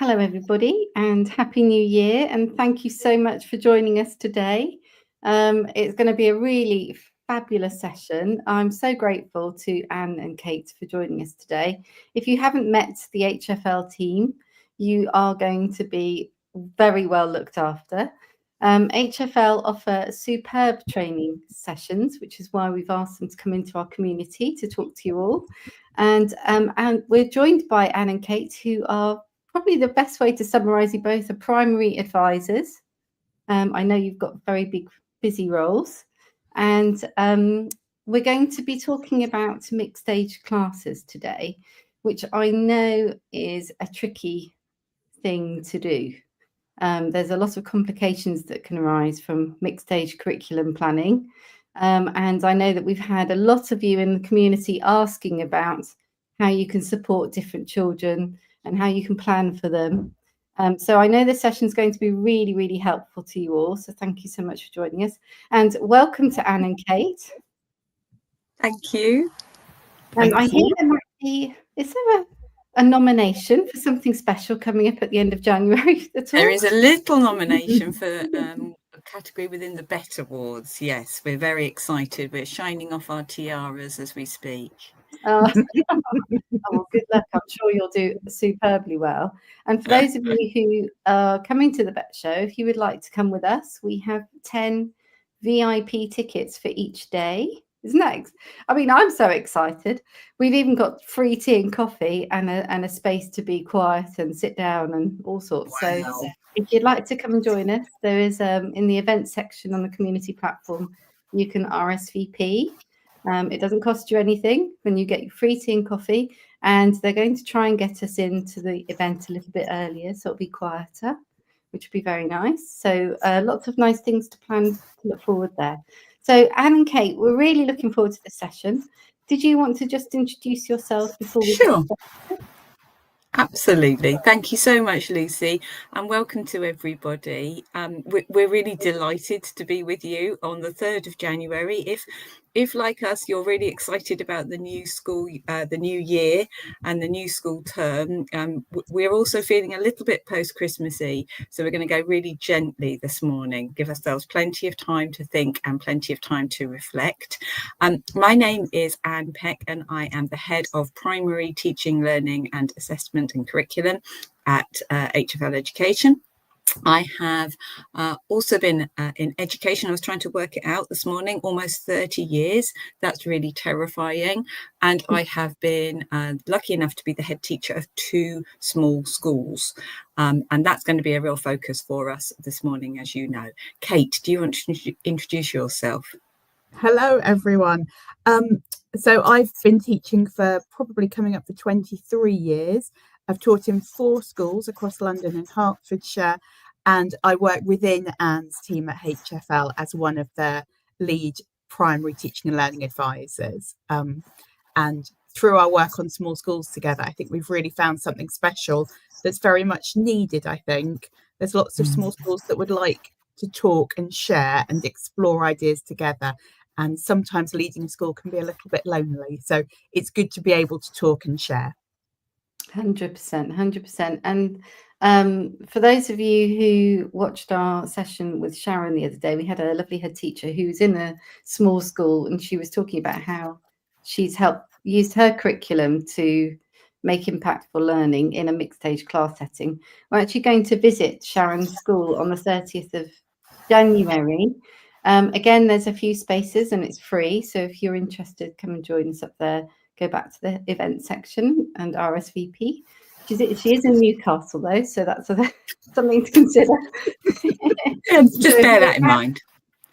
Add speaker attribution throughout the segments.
Speaker 1: Hello, everybody, and Happy New Year. And thank you so much for joining us today. It's going to be a really fabulous session. I'm so grateful to Anne and Kate for joining us today. If you haven't met the HFL team, you are going to be very well looked after. HFL offer superb training sessions, which is why we've asked them to come into our community to talk to you all. And we're joined by Anne and Kate, who are probably the best way to summarise you both are primary advisors. I know you've got very big, busy roles. And we're going to be talking about mixed age classes today, which I know is a tricky thing to do. There's a lot of complications that can arise from mixed age curriculum planning. And I know that we've had a lot of you in the community asking about how you can support different children and how you can plan for them. So I know this session is going to be really, really helpful to you all. So thank you so much for joining us. And welcome to Anne and Kate.
Speaker 2: Thank you.
Speaker 1: I hear there might be, is there a nomination for something special coming up at the end of January at all?
Speaker 2: There is a little nomination for a category within the Bett Awards. Yes, we're very excited. We're shining off our tiaras as we speak.
Speaker 1: Oh, well, good luck. I'm sure you'll do superbly well. And for those of you who are coming to the Bett Show, if you would like to come with us, we have 10 VIP tickets for each day. Isn't that? I mean, I'm so excited. We've even got free tea and coffee and a space to be quiet and sit down and all sorts. Wow. So if you'd like to come and join us, there is in the events section on the community platform, you can RSVP. It doesn't cost you anything when you get your free tea and coffee, and they're going to try and get us into the event a little bit earlier, so it'll be quieter, which would be very nice. So lots of nice things to plan to look forward there. So Anne and Kate, we're really looking forward to this session. Did you want to just introduce yourself before we
Speaker 2: Sure. Absolutely. Thank you so much, Lucy, and welcome to everybody. We're really delighted to be with you on the 3rd of January. If like us, you're really excited about the new school, the new year and the new school term, we're also feeling a little bit post-Christmassy. So we're going to go really gently this morning, give ourselves plenty of time to think and plenty of time to reflect. My name is Anne Peck, and I am the head of primary teaching, learning and assessment and curriculum at HFL Education. I have also been in education. I was trying to work it out this morning, almost 30 years. That's really terrifying. And I have been lucky enough to be the head teacher of 2 small schools. And that's going to be a real focus for us this morning, as you know. Kate, do you want to introduce yourself?
Speaker 3: Hello, everyone. So I've been teaching for probably coming up for 23 years. I've taught in 4 schools across London and Hertfordshire, and I work within Anne's team at HFL as one of the lead primary teaching and learning advisors. And through our work on small schools together, I think we've really found something special that's very much needed, I think. There's lots of small schools that would like to talk and share and explore ideas together. And sometimes leading a school can be a little bit lonely. So it's good to be able to talk and share.
Speaker 1: 100%. And for those of you who watched our session with Sharon the other day, we had a lovely head teacher who was in a small school, and she was talking about how she's used her curriculum to make impactful learning in a mixed age class setting. We're actually going to visit Sharon's school on the 30th of January. Again, there's a few spaces and it's free. So if you're interested, come and join us up there. Go back to the event section and RSVP. She is in Newcastle though, so that's something to consider.
Speaker 2: Just bear that in mind.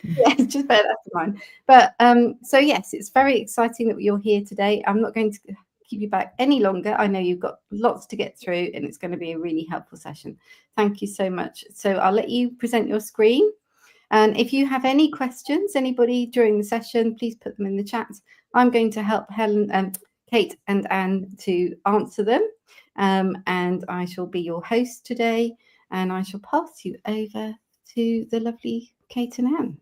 Speaker 1: Yes, just bear that in mind. But so yes, it's very exciting that you're here today. I'm not going to keep you back any longer. I know you've got lots to get through, and it's going to be a really helpful session. Thank you so much. So I'll let you present your screen. And if you have any questions, anybody during the session, please put them in the chat. I'm going to help Kate and Anne to answer them. And I shall be your host today. And I shall pass you over to the lovely Kate and Anne.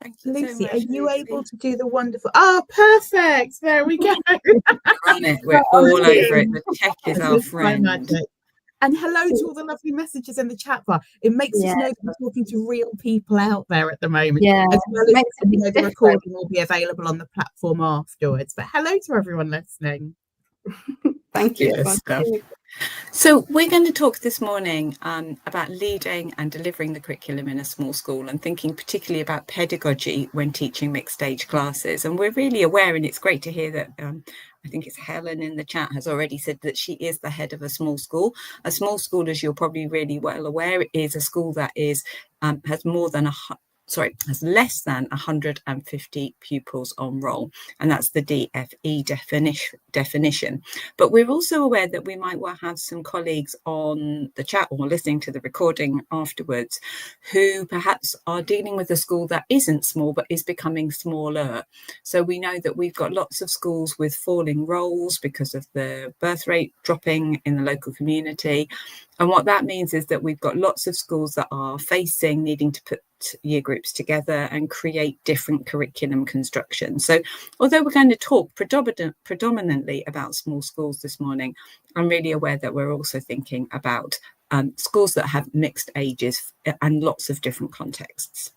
Speaker 3: Thank you, Lucy. So much, are you Lucy able to do the wonderful? Oh, perfect. There we go.
Speaker 2: We're on it. We're all over it. The tech is our friend.
Speaker 3: And hello to all the lovely messages in the chat bar. It makes us know that we're talking to real people out there at the moment.
Speaker 1: Yeah,
Speaker 3: as well as
Speaker 1: makes it
Speaker 3: the
Speaker 1: different.
Speaker 3: recording will be available on the platform afterwards. But hello to everyone listening.
Speaker 1: Thank you.
Speaker 2: Yes, so we're going to talk this morning about leading and delivering the curriculum in a small school, and thinking particularly about pedagogy when teaching mixed age classes. And we're really aware, and it's great to hear that I think it's Helen in the chat has already said that she is the head of a small school. A small school, as you're probably really well aware, is a school that is has less than 150 pupils on roll, and that's the DFE definition. But we're also aware that we might well have some colleagues on the chat or listening to the recording afterwards who perhaps are dealing with a school that isn't small but is becoming smaller. So we know that we've got lots of schools with falling rolls because of the birth rate dropping in the local community. And what that means is that we've got lots of schools that are needing to put year groups together and create different curriculum construction. So although we're going to talk predominantly about small schools this morning, I'm really aware that we're also thinking about schools that have mixed ages and lots of different contexts.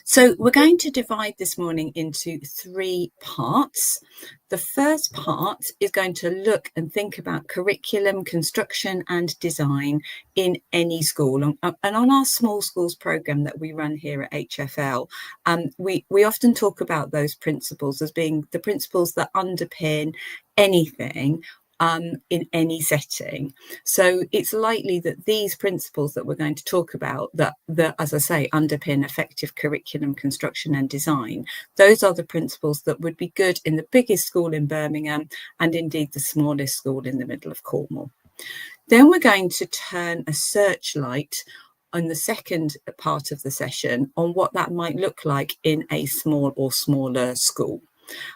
Speaker 2: So we're going to divide this morning into 3 parts. The first part is going to look and think about curriculum construction and design in any school. And on our small schools programme that we run here at HFL, we often talk about those principles as being the principles that underpin anything in any setting. So it's likely that these principles that we're going to talk about that, as I say, underpin effective curriculum construction and design, those are the principles that would be good in the biggest school in Birmingham and indeed the smallest school in the middle of Cornwall. Then we're going to turn a searchlight on the second part of the session on what that might look like in a small or smaller school.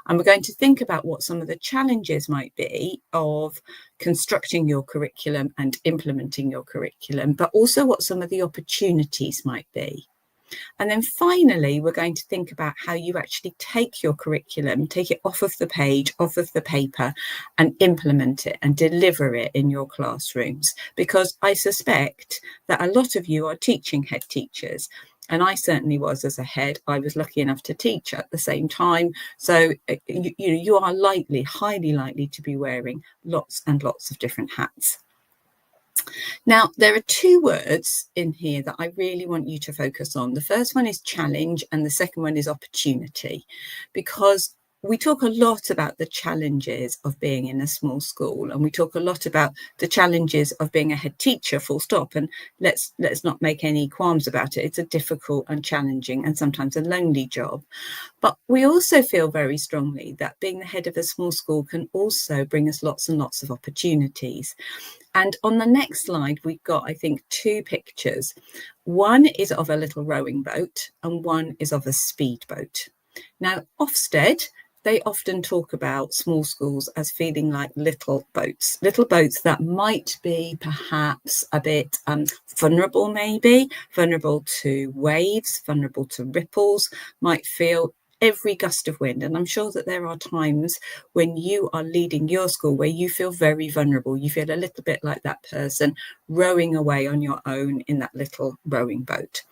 Speaker 2: And we're going to think about what some of the challenges might be of constructing your curriculum and implementing your curriculum, but also what some of the opportunities might be. And then finally, we're going to think about how you actually take your curriculum, take it off of the page, off of the paper, and implement it and deliver it in your classrooms. Because I suspect that a lot of you are teaching head teachers. And I certainly was as a head. I was lucky enough to teach at the same time. So you are highly likely to be wearing lots and lots of different hats. Now, there are 2 words in here that I really want you to focus on. The first one is challenge and the second one is opportunity, because we talk a lot about the challenges of being in a small school, and we talk a lot about the challenges of being a head teacher, full stop. And let's not make any qualms about it. It's a difficult and challenging and sometimes a lonely job. But we also feel very strongly that being the head of a small school can also bring us lots and lots of opportunities. And on the next slide, we've got, I think, 2 pictures. One is of a little rowing boat and one is of a speedboat. Now, Ofsted, they often talk about small schools as feeling like little boats that might be perhaps a bit vulnerable, vulnerable to waves, vulnerable to ripples, might feel every gust of wind. And I'm sure that there are times when you are leading your school where you feel very vulnerable. You feel a little bit like that person rowing away on your own in that little rowing boat.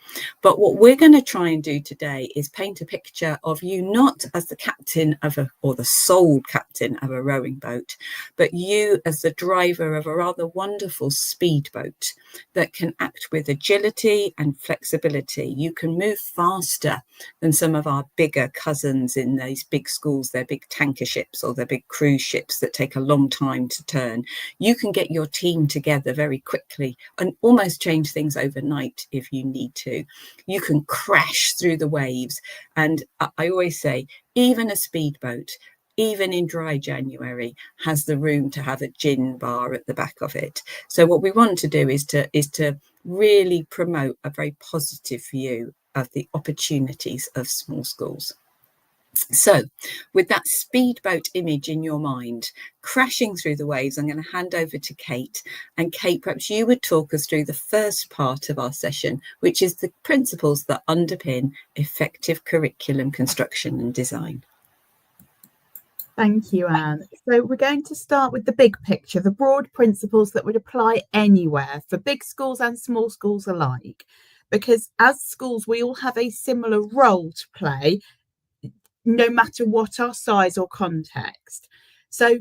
Speaker 2: But what we're going to try and do today is paint a picture of you not as the captain of or the sole captain of a rowing boat, but you as the driver of a rather wonderful speedboat that can act with agility and flexibility. You can move faster than some of our bigger cousins in these big schools, their big tanker ships or their big cruise ships that take a long time to turn. You can get your team together very quickly and almost change things overnight if you need to. You can crash through the waves. And I always say, even a speedboat, even in dry January, has the room to have a gin bar at the back of it. So what we want to do is to really promote a very positive view of the opportunities of small schools. So with that speedboat image in your mind, crashing through the waves, I'm going to hand over to Kate. And Kate, perhaps you would talk us through the first part of our session, which is the principles that underpin effective curriculum construction and design.
Speaker 3: Thank you, Anne. So we're going to start with the big picture, the broad principles that would apply anywhere for big schools and small schools alike. Because as schools, we all have a similar role to play, no matter what our size or context. So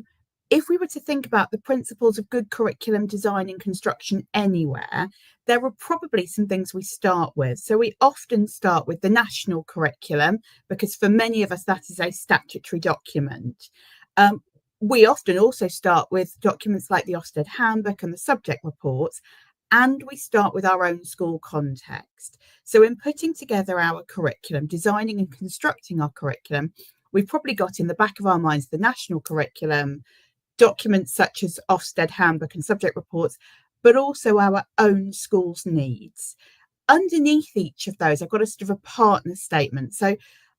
Speaker 3: if we were to think about the principles of good curriculum design and construction anywhere, there are probably some things we start with. So we often start with the national curriculum, because for many of us, that is a statutory document. We often also start with documents like the Ofsted Handbook and the subject reports, and we start with our own school context. So in putting together our curriculum, designing and constructing our curriculum, we've probably got in the back of our minds the national curriculum, documents such as Ofsted Handbook and subject reports, but also our own school's needs. Underneath each of those, I've got a sort of a partner statement. So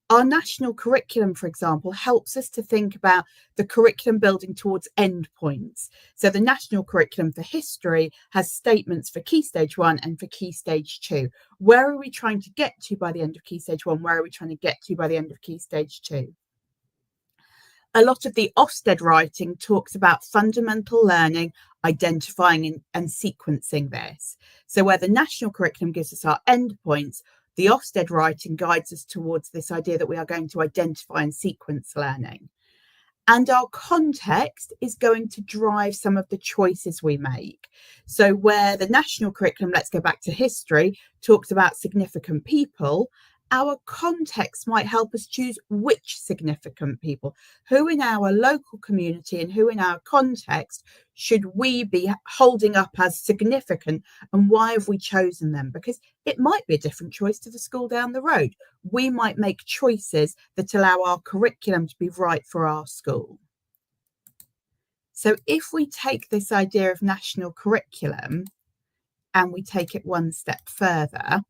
Speaker 3: our national curriculum, for example, helps us to think about the curriculum building towards endpoints. So the national curriculum for history has statements for Key Stage 1 and for Key Stage 2. Where are we trying to get to by the end of Key Stage 1? Where are we trying to get to by the end of Key Stage 2? A lot of the Ofsted writing talks about fundamental learning, identifying and sequencing this. So where the national curriculum gives us our endpoints, the Ofsted writing guides us towards this idea that we are going to identify and sequence learning. And our context is going to drive some of the choices we make. So where the national curriculum, let's go back to history, talks about significant people, our context might help us choose which significant people, who in our local community and who in our context should we be holding up as significant, and why have we chosen them? Because it might be a different choice to the school down the road. We might make choices that allow our curriculum to be right for our school. So if we take this idea of national curriculum and we take it one step further,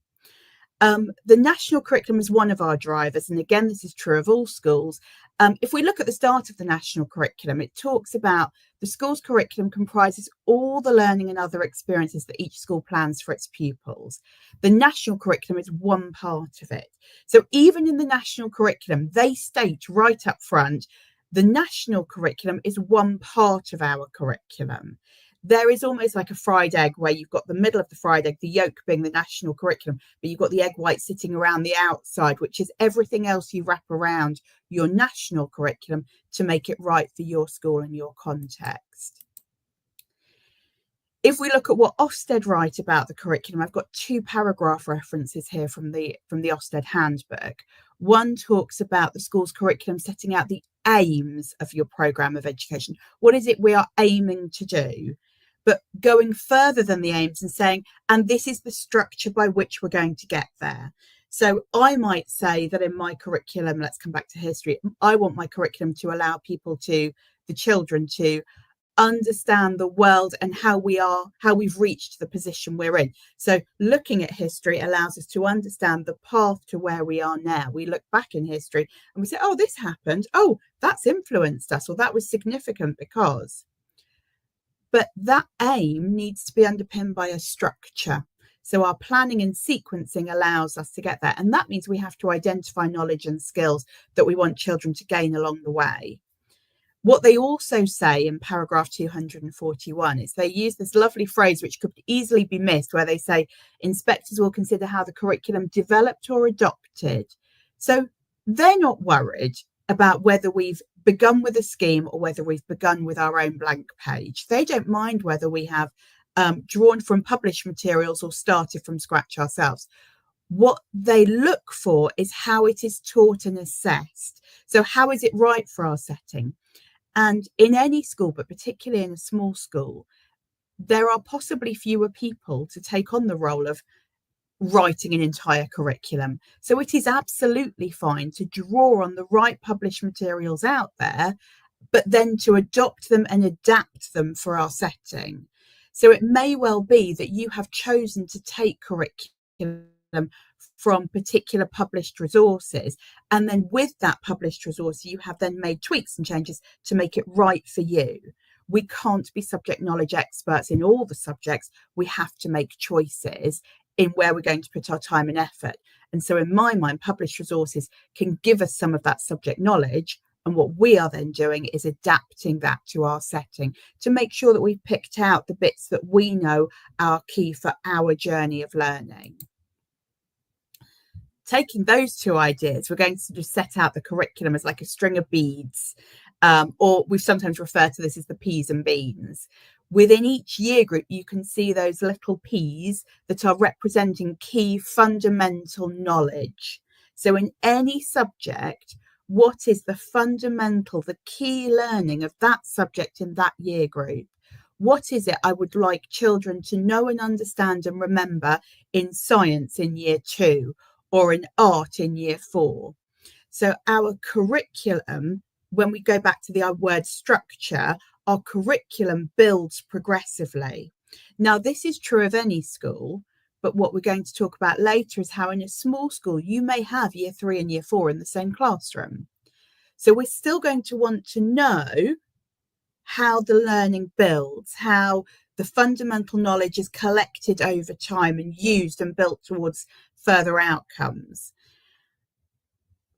Speaker 3: the national curriculum is one of our drivers. And again, this is true of all schools. If we look at the start of the national curriculum, it talks about the school's curriculum comprises all the learning and other experiences that each school plans for its pupils. The national curriculum is one part of it. So even in the national curriculum, they state right up front, the national curriculum is one part of our curriculum. There is almost like a fried egg where you've got the middle of the fried egg, the yolk being the national curriculum, but you've got the egg white sitting around the outside, which is everything else you wrap around your national curriculum to make it right for your school and your context. If we look at what Ofsted write about the curriculum, I've got 2 paragraph references here from the Ofsted Handbook. One talks about the school's curriculum setting out the aims of your programme of education. What is it we are aiming to do? But going further than the aims and saying, and this is the structure by which we're going to get there. So I might say that in my curriculum, let's come back to history, I want my curriculum to allow the children to understand the world and how we've reached the position we're in. So looking at history allows us to understand the path to where we are now. We look back in history and we say, oh, this happened. Oh, that's influenced us, or that was significant because. But that aim needs to be underpinned by a structure. So our planning and sequencing allows us to get there. And that means we have to identify knowledge and skills that we want children to gain along the way. What they also say in paragraph 241 is they use this lovely phrase, which could easily be missed, where they say inspectors will consider how the curriculum developed or adopted. So they're not worried about whether we've begun with a scheme or whether we've begun with our own blank page. They don't mind whether we have drawn from published materials or started from scratch ourselves. What they look for is how it is taught and assessed. So how is it right for our setting? And in any school, but particularly in a small school, there are possibly fewer people to take on the role of writing an entire curriculum. So it is absolutely fine to draw on the right published materials out there, but then to adopt them and adapt them for our setting. So it may well be that you have chosen to take curriculum from particular published resources, and then with that published resource you have then made tweaks and changes to make it right for you. We can't be subject knowledge experts in all the subjects. We have to make choices in where we're going to put our time and effort. And so in my mind, published resources can give us some of that subject knowledge, And what we are then doing is adapting that to our setting to make sure that we've picked out the bits that we know are key for our journey of learning. Taking those two ideas, we're going to just set out the curriculum as like a string of beads, or we've sometimes referred to this as the peas and beans. Within each year group, you can see those little peas that are representing key fundamental knowledge. So in any subject, what is the fundamental, the key learning of that subject in that year group? What is it I would like children to know and understand and remember in science in year 2 or in art in year 4? So our curriculum, when we go back to the word structure, our curriculum builds progressively. Now, this is true of any school, but what we're going to talk about later is how in a small school, you may have year 3 and year 4 in the same classroom. So we're still going to want to know how the learning builds, how the fundamental knowledge is collected over time and used and built towards further outcomes.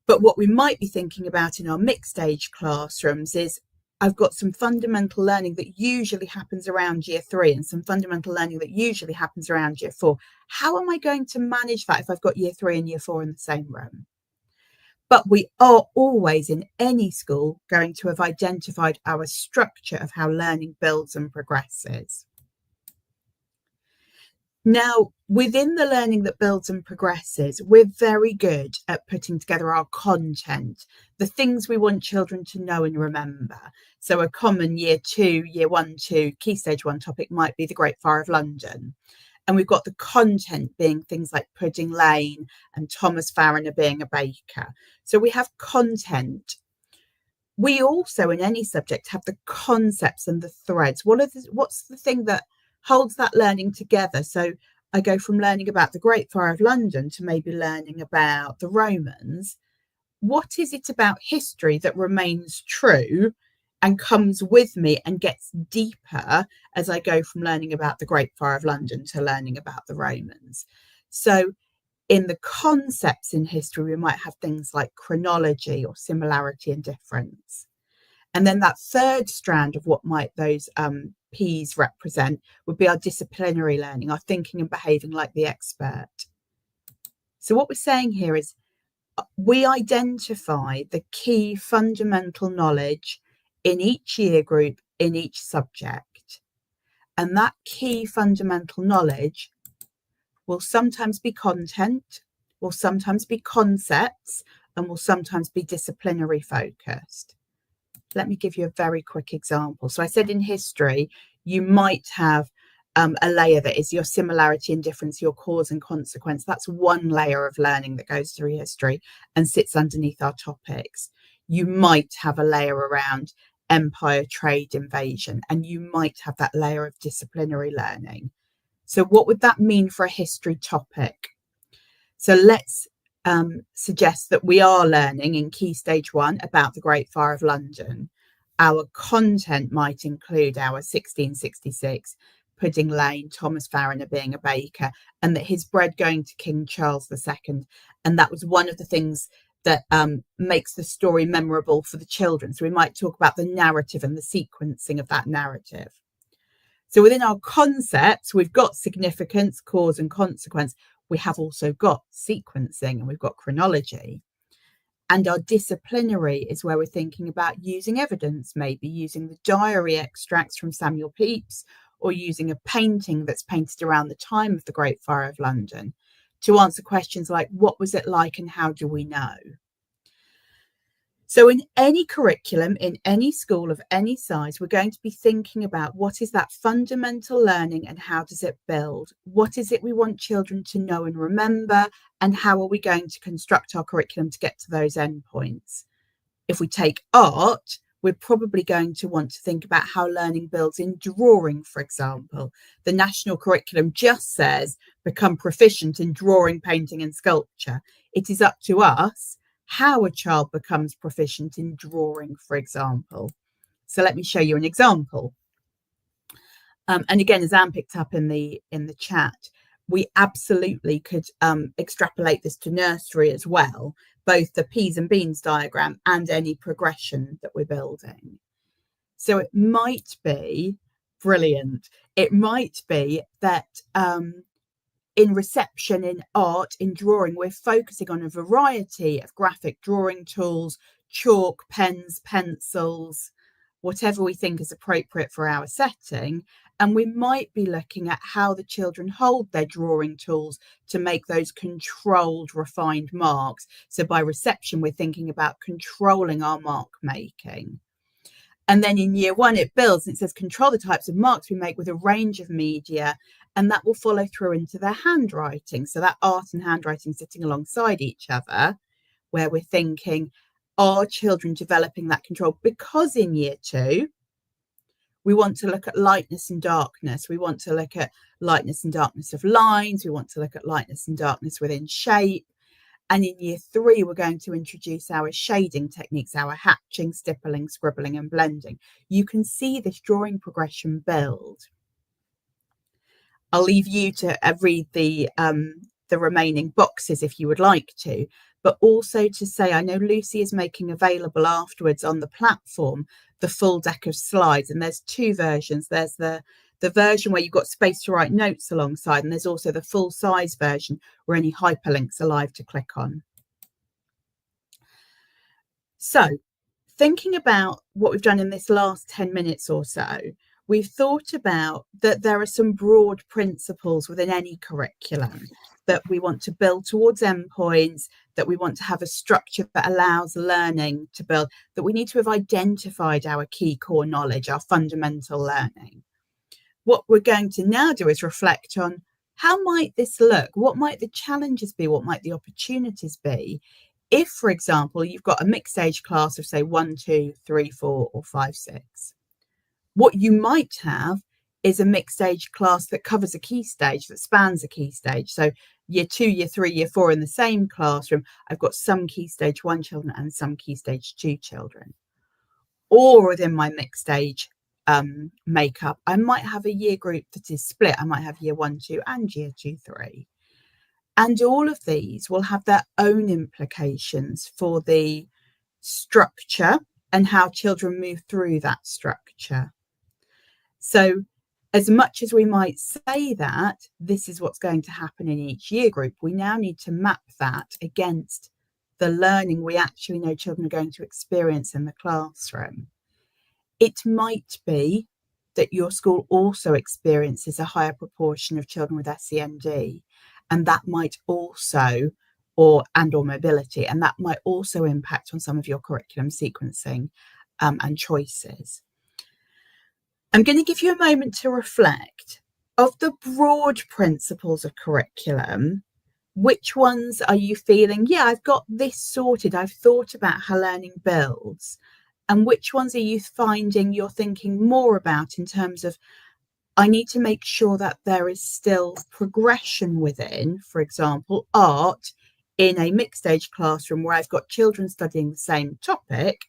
Speaker 3: But what we might be thinking about in our mixed age classrooms is, I've got some fundamental learning that usually happens around year 3 and some fundamental learning that usually happens around year 4. How am I going to manage that if I've got year 3 and year 4 in the same room? But we are always in any school going to have identified our structure of how learning builds and progresses. Now, within the learning that builds and progresses, we're very good at putting together our content, the things we want children to know and remember. So a common year 2, year 1, 2, key stage 1 topic might be the Great Fire of London. And we've got the content being things like Pudding Lane and Thomas Farrier being a baker. So we have content. We also, in any subject, have the concepts and the threads. What's the thing that holds that learning together? So I go from learning about the Great Fire of London to maybe learning about the Romans. What is it about history that remains true and comes with me and gets deeper as I go from learning about the Great Fire of London to learning about the Romans? So in the concepts in history, we might have things like chronology or similarity and difference. And then that third strand of what might those P's represent would be our disciplinary learning, our thinking and behaving like the expert. So what we're saying here is we identify the key fundamental knowledge in each year group, in each subject. And that key fundamental knowledge will sometimes be content, will sometimes be concepts, and will sometimes be disciplinary focused. Let me give you a very quick example. So I said in history, you might have a layer that is your similarity and difference, your cause and consequence. That's one layer of learning that goes through history and sits underneath our topics. You might have a layer around empire, trade, invasion, and you might have that layer of disciplinary learning. So what would that mean for a history topic? So let's suggest that we are learning in Key Stage 1 about the Great Fire of London. Our content might include our 1666, Pudding Lane, Thomas Farrier being a baker, and that his bread going to King Charles II. And that was one of the things that makes the story memorable for the children. So we might talk about the narrative and the sequencing of that narrative. So within our concepts, we've got significance, cause and consequence. We have also got sequencing and we've got chronology. And our disciplinary is where we're thinking about using evidence, maybe using the diary extracts from Samuel Pepys or using a painting that's painted around the time of the Great Fire of London to answer questions like, what was it like and how do we know? So in any curriculum, in any school of any size, we're going to be thinking about what is that fundamental learning and how does it build? What is it we want children to know and remember? And how are we going to construct our curriculum to get to those endpoints? If we take art, we're probably going to want to think about how learning builds in drawing, for example. The national curriculum just says become proficient in drawing, painting and sculpture. It is up to us how a child becomes proficient in drawing, for example. So let me show you an example. And again, as Anne picked up in the chat, we absolutely could extrapolate this to nursery as well. both the peas and beans diagram and any progression that we're building. So it might be brilliant. It might be that in reception, in art, in drawing, we're focusing on a variety of graphic drawing tools, chalk, pens, pencils, whatever we think is appropriate for our setting. And we might be looking at how the children hold their drawing tools to make those controlled, refined marks. So by reception, we're thinking about controlling our mark making. And then in year one, it builds and it says control the types of marks we make with a range of media, and that will follow through into their handwriting. So that art and handwriting sitting alongside each other, where we're thinking, are children developing that control? Because in year two, we want to look at lightness and darkness. We want to look at lightness and darkness of lines. We want to look at lightness and darkness within shape. And in year three, we're going to introduce our shading techniques, our hatching, stippling, scribbling and blending. You can see this drawing progression build. I'll leave you to read the remaining boxes if you would like to, but also to say, I know Lucy is making available afterwards on the platform the full deck of slides, and there's two versions. There's the version where you've got space to write notes alongside, and there's also the full size version where any hyperlinks are live to click on. So thinking about what we've done in this last 10 minutes or so, we've thought about that there are some broad principles within any curriculum that we want to build towards endpoints, that we want to have a structure that allows learning to build, that we need to have identified our key core knowledge, our fundamental learning. What we're going to now do is reflect on how might this look? What might the challenges be? What might the opportunities be? If, for example, you've got a mixed age class of say 1, 2, 3, 4 or 5, 6. What you might have is a mixed age class that covers a key stage, that spans a key stage. So year 2, year 3, year 4 in the same classroom, I've got some key stage 1 children and some key stage 2 children. Or within my mixed age makeup, I might have a year group that is split. I might have year 1, 2 and year 2, 3. And all of these will have their own implications for the structure and how children move through that structure. So as much as we might say that this is what's going to happen in each year group, we now need to map that against the learning we actually know children are going to experience in the classroom. It might be that your school also experiences a higher proportion of children with SEND, and that might also, or mobility, and that might also impact on some of your curriculum sequencing and choices. I'm going to give you a moment to reflect. Of the broad principles of curriculum, which ones are you feeling, yeah, I've got this sorted, I've thought about how learning builds, and which ones are you finding you're thinking more about in terms of, I need to make sure that there is still progression within, for example, art in a mixed age classroom where I've got children studying the same topic,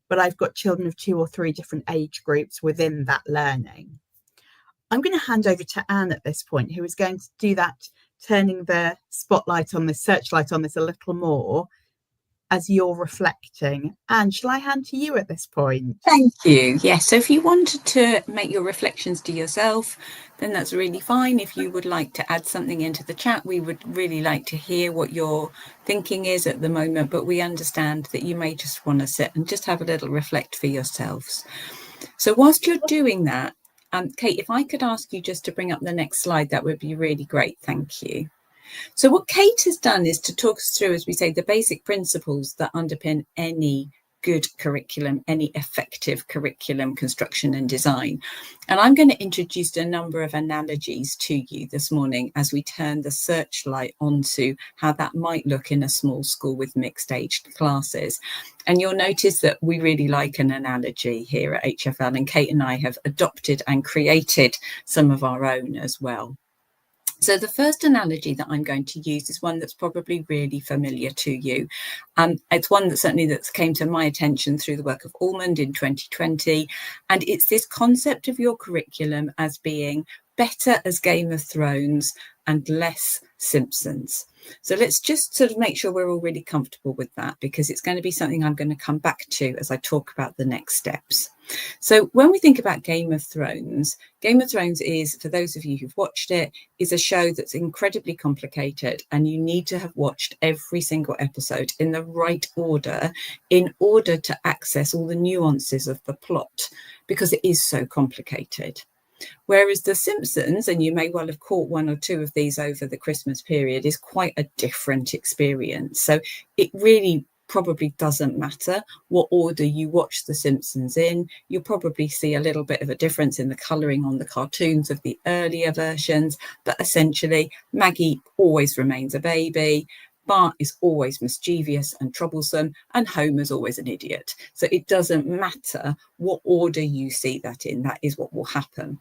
Speaker 3: but I've got children of 2 or 3 different age groups within that learning. I'm going to hand over to Anne at this point, who is going to do that, turning the spotlight on this, searchlight on this a little more as you're reflecting. Anne, shall I hand to you at this point?
Speaker 2: Thank you. Yes, so if you wanted to make your reflections to yourself, then that's really fine. If you would like to add something into the chat, we would really like to hear what your thinking is at the moment, but we understand that you may just want to sit and just have a little reflect for yourselves. So whilst you're doing that, Kate, if I could ask you just to bring up the next slide, that would be really great. Thank you. So what Kate has done is to talk us through, as we say, the basic principles that underpin any good curriculum, any effective curriculum construction and design. And I'm going to introduce a number of analogies to you this morning as we turn the searchlight onto how that might look in a small school with mixed age classes. And you'll notice that we really like an analogy here at HFL, and Kate and I have adopted and created some of our own as well. So the first analogy that I'm going to use is one that's probably really familiar to you. It's one that certainly came to my attention through the work of Almond in 2020. And it's this concept of your curriculum as being better as Game of Thrones and less Simpsons. So let's just sort of make sure we're all really comfortable with that, because it's going to be something I'm going to come back to as I talk about the next steps. So when we think about Game of Thrones is, for those of you who've watched it, is a show that's incredibly complicated, and you need to have watched every single episode in the right order in order to access all the nuances of the plot, because it is so complicated. Whereas The Simpsons, and you may well have caught one or two of these over the Christmas period, is quite a different experience. So it really probably doesn't matter what order you watch The Simpsons in. You'll probably see a little bit of a difference in the colouring on the cartoons of the earlier versions, but essentially Maggie always remains a baby. Bart is always mischievous and troublesome, and Homer's always an idiot. So it doesn't matter what order you see that in, that is what will happen.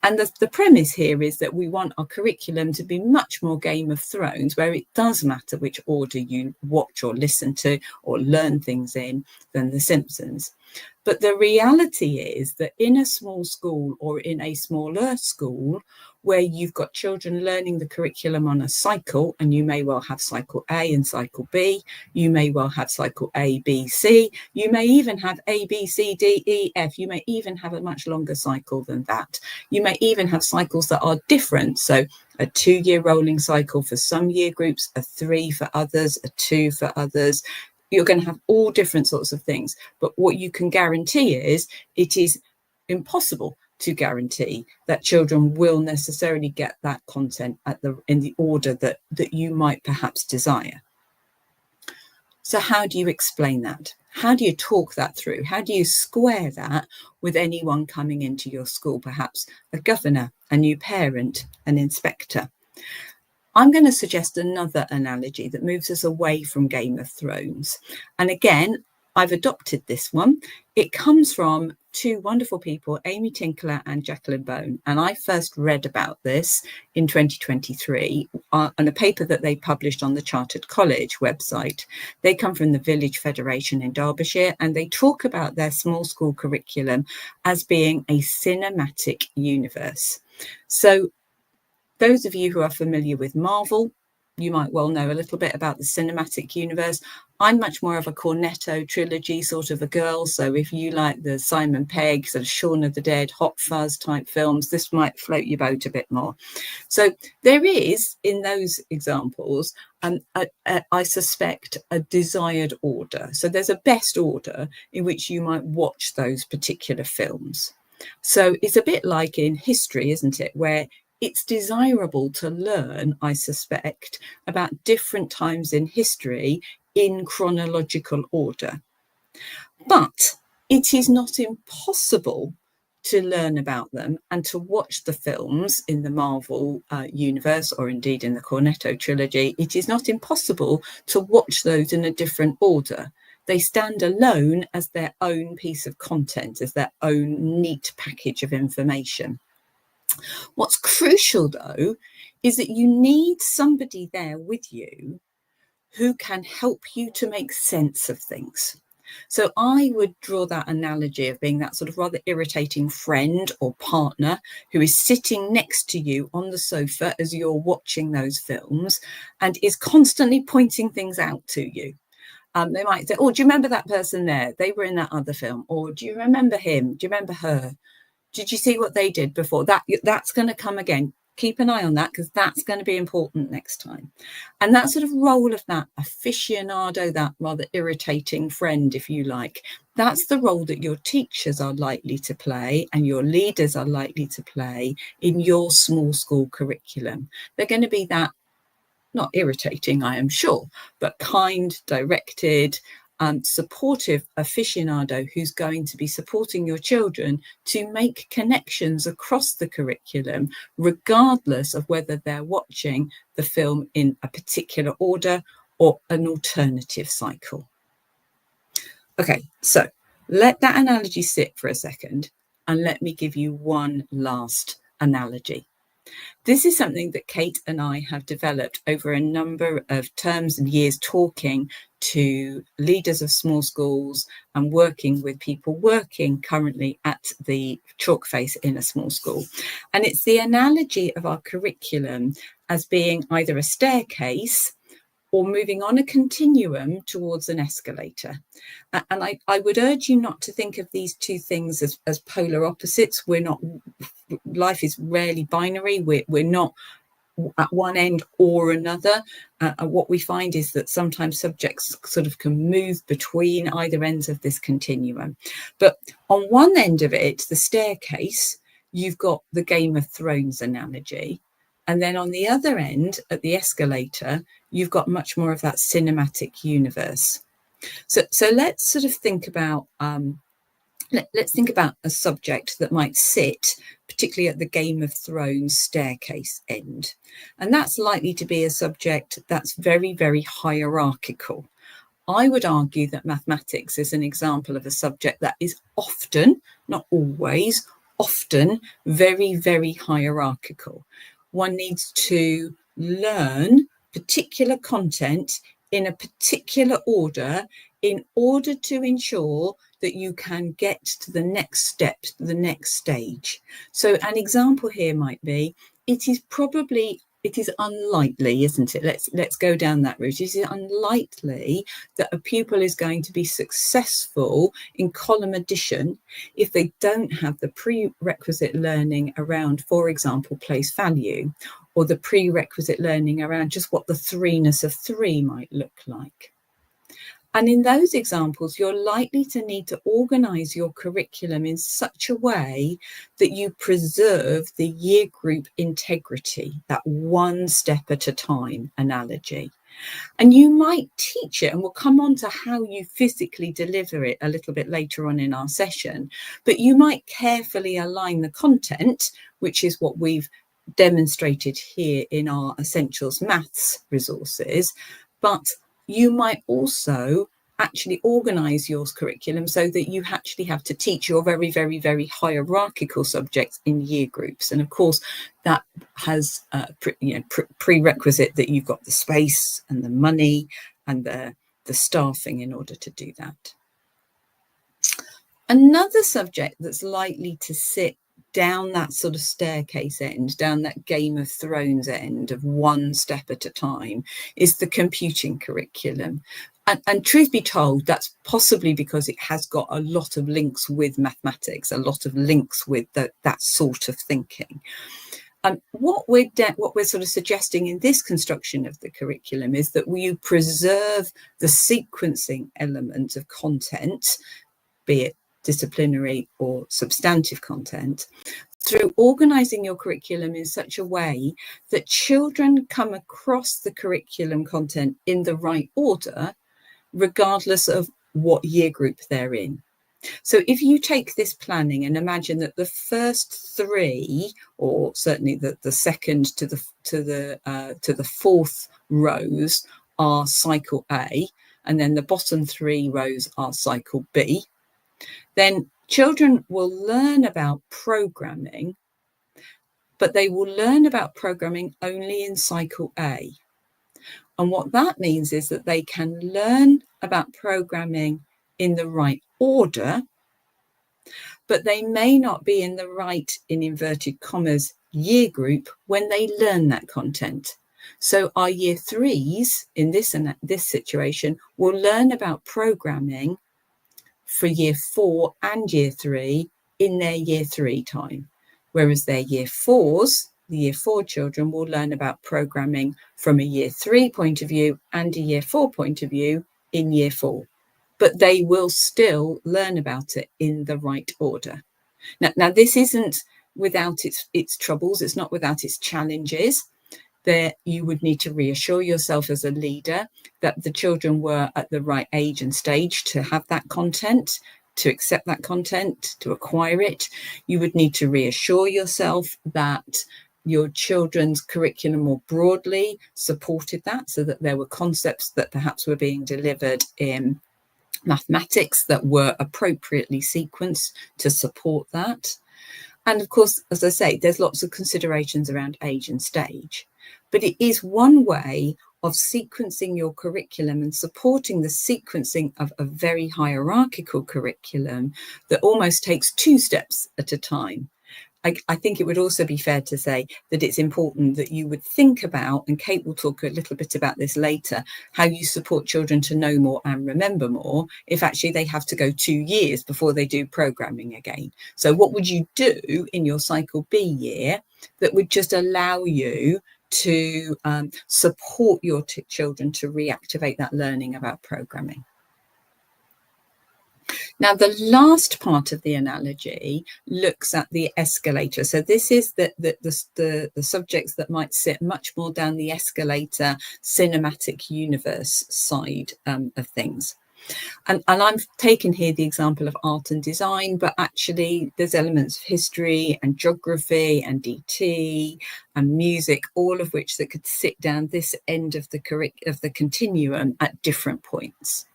Speaker 2: And the premise here is that we want our curriculum to be much more Game of Thrones, where it does matter which order you watch or listen to or learn things in, than The Simpsons. But the reality is that in a small school or in a smaller school, where you've got children learning the curriculum on a cycle, and you may well have cycle A and cycle B, you may well have cycle A, B, C, you may even have A, B, C, D, E, F, you may even have a much longer cycle than that. You may even have cycles that are different. So a 2-year rolling cycle for some year groups, a 3 for others, a 2 for others. You're going to have all different sorts of things. But what you can guarantee is it is impossible to guarantee that children will necessarily get that content in the order that you might perhaps desire. So how do you explain that? How do you talk that through? How do you square that with anyone coming into your school, perhaps a governor, a new parent, an inspector? I'm going to suggest another analogy that moves us away from Game of Thrones. And again, I've adopted this one. It comes from 2 wonderful people, Amy Tinkler and Jacqueline Bone. And I first read about this in 2023 on a paper that they published on the Chartered College website. They come from the Village Federation in Derbyshire, and they talk about their small school curriculum as being a cinematic universe. So those of you who are familiar with Marvel, you might well know a little bit about the cinematic universe. I'm much more of a Cornetto trilogy sort of a girl. So if you like the Simon Pegg, sort of Shaun of the Dead, Hot Fuzz type films, this might float your boat a bit more. So there is, in those examples, I suspect, a desired order. So there's a best order in which you might watch those particular films. So it's a bit like in history, isn't it, where it's desirable to learn, I suspect, about different times in history in chronological order. But it is not impossible to learn about them and to watch the films in the Marvel universe, or indeed in the Cornetto trilogy. It is not impossible to watch those in a different order. They stand alone as their own piece of content, as their own neat package of information. What's crucial, though, is that you need somebody there with you who can help you to make sense of things. So I would draw that analogy of being that sort of rather irritating friend or partner who is sitting next to you on the sofa as you're watching those films and is constantly pointing things out to you. They might say, oh, do you remember that person there? They were in that other film. Or do you remember him? Do you remember her? Did you see what they did before? That's going to come again. Keep an eye on that, because that's going to be important next time. And that sort of role of that aficionado, that rather irritating friend, if you like, that's the role that your teachers are likely to play and your leaders are likely to play in your small school curriculum. They're going to be that, not irritating, I am sure, but kind, directed, supportive aficionado who's going to be supporting your children to make connections across the curriculum, regardless of whether they're watching the film in a particular order or an alternative cycle. Okay, so let that analogy sit for a second, and let me give you one last analogy. This is something that Kate and I have developed over a number of terms and years, talking to leaders of small schools and working with people working currently at the chalk face in a small school. And it's the analogy of our curriculum as being either a staircase or moving on a continuum towards an escalator. And I would urge you not to think of these two things as polar opposites. Life is rarely binary. We're not at one end or another. What we find is that sometimes subjects sort of can move between either ends of this continuum. But on one end of it, the staircase, you've got the Game of Thrones analogy. And then on the other end, at the escalator, you've got much more of that cinematic universe. So let's sort of think about let's think about a subject that might sit particularly at the Game of Thrones staircase end. And that's likely to be a subject that's very, very hierarchical. I would argue that mathematics is an example of a subject that is often, not always, often very, very hierarchical. One needs to learn particular content in a particular order in order to ensure that you can get to the next step, the next stage. So an example here might be, it is unlikely, isn't it? Let's go down that route. It is unlikely that a pupil is going to be successful in column addition if they don't have the prerequisite learning around, for example, place value, or the prerequisite learning around just what the threeness of 3 might look like. And in those examples, you're likely to need to organise your curriculum in such a way that you preserve the year group integrity, that one step at a time analogy. And you might teach it, and we'll come on to how you physically deliver it a little bit later on in our session, but you might carefully align the content, which is what we've demonstrated here in our Essentials Maths resources, but you might also actually organise your curriculum so that you actually have to teach your very, very, very hierarchical subjects in year groups. And of course, that has prerequisite that you've got the space and the money and the staffing in order to do that. Another subject that's likely to sit down that sort of staircase end, down that Game of Thrones end of one step at a time, is the computing curriculum. And truth be told, that's possibly because it has got a lot of links with mathematics, a lot of links with that sort of thinking. And what we're sort of suggesting in this construction of the curriculum is that you preserve the sequencing element of content, be it disciplinary or substantive content, through organising your curriculum in such a way that children come across the curriculum content in the right order, regardless of what year group they're in. So if you take this planning and imagine that the first 3, or certainly the second to the fourth rows are cycle A, and then the bottom 3 rows are cycle B, then children will learn about programming, but they will learn about programming only in cycle A. And what that means is that they can learn about programming in the right order, but they may not be in the right, in inverted commas, year group when they learn that content. So our year 3s in this situation will learn about programming for year 4 and year 3 in their year 3 time, whereas their year 4s, the year 4 children, will learn about programming from a year 3 point of view and a year 4 point of view in year 4, but they will still learn about it in the right order. Now this isn't without its troubles, it's not without its challenges. There, you would need to reassure yourself as a leader that the children were at the right age and stage to have that content, to accept that content, to acquire it. You would need to reassure yourself that your children's curriculum more broadly supported that, so that there were concepts that perhaps were being delivered in mathematics that were appropriately sequenced to support that. And of course, as I say, there's lots of considerations around age and stage, but it is one way of sequencing your curriculum and supporting the sequencing of a very hierarchical curriculum that almost takes 2 steps at a time. I think it would also be fair to say that it's important that you would think about, and Kate will talk a little bit about this later, how you support children to know more and remember more if actually they have to go 2 years before they do programming again. So what would you do in your Cycle B year that would just allow you to support your children to reactivate that learning about programming? Now, the last part of the analogy looks at the escalator. So this is the subjects that might sit much more down the escalator cinematic universe side of things. And I'm taking here the example of art and design, but actually there's elements of history and geography and DT and music, all of which that could sit down this end of the continuum at different points.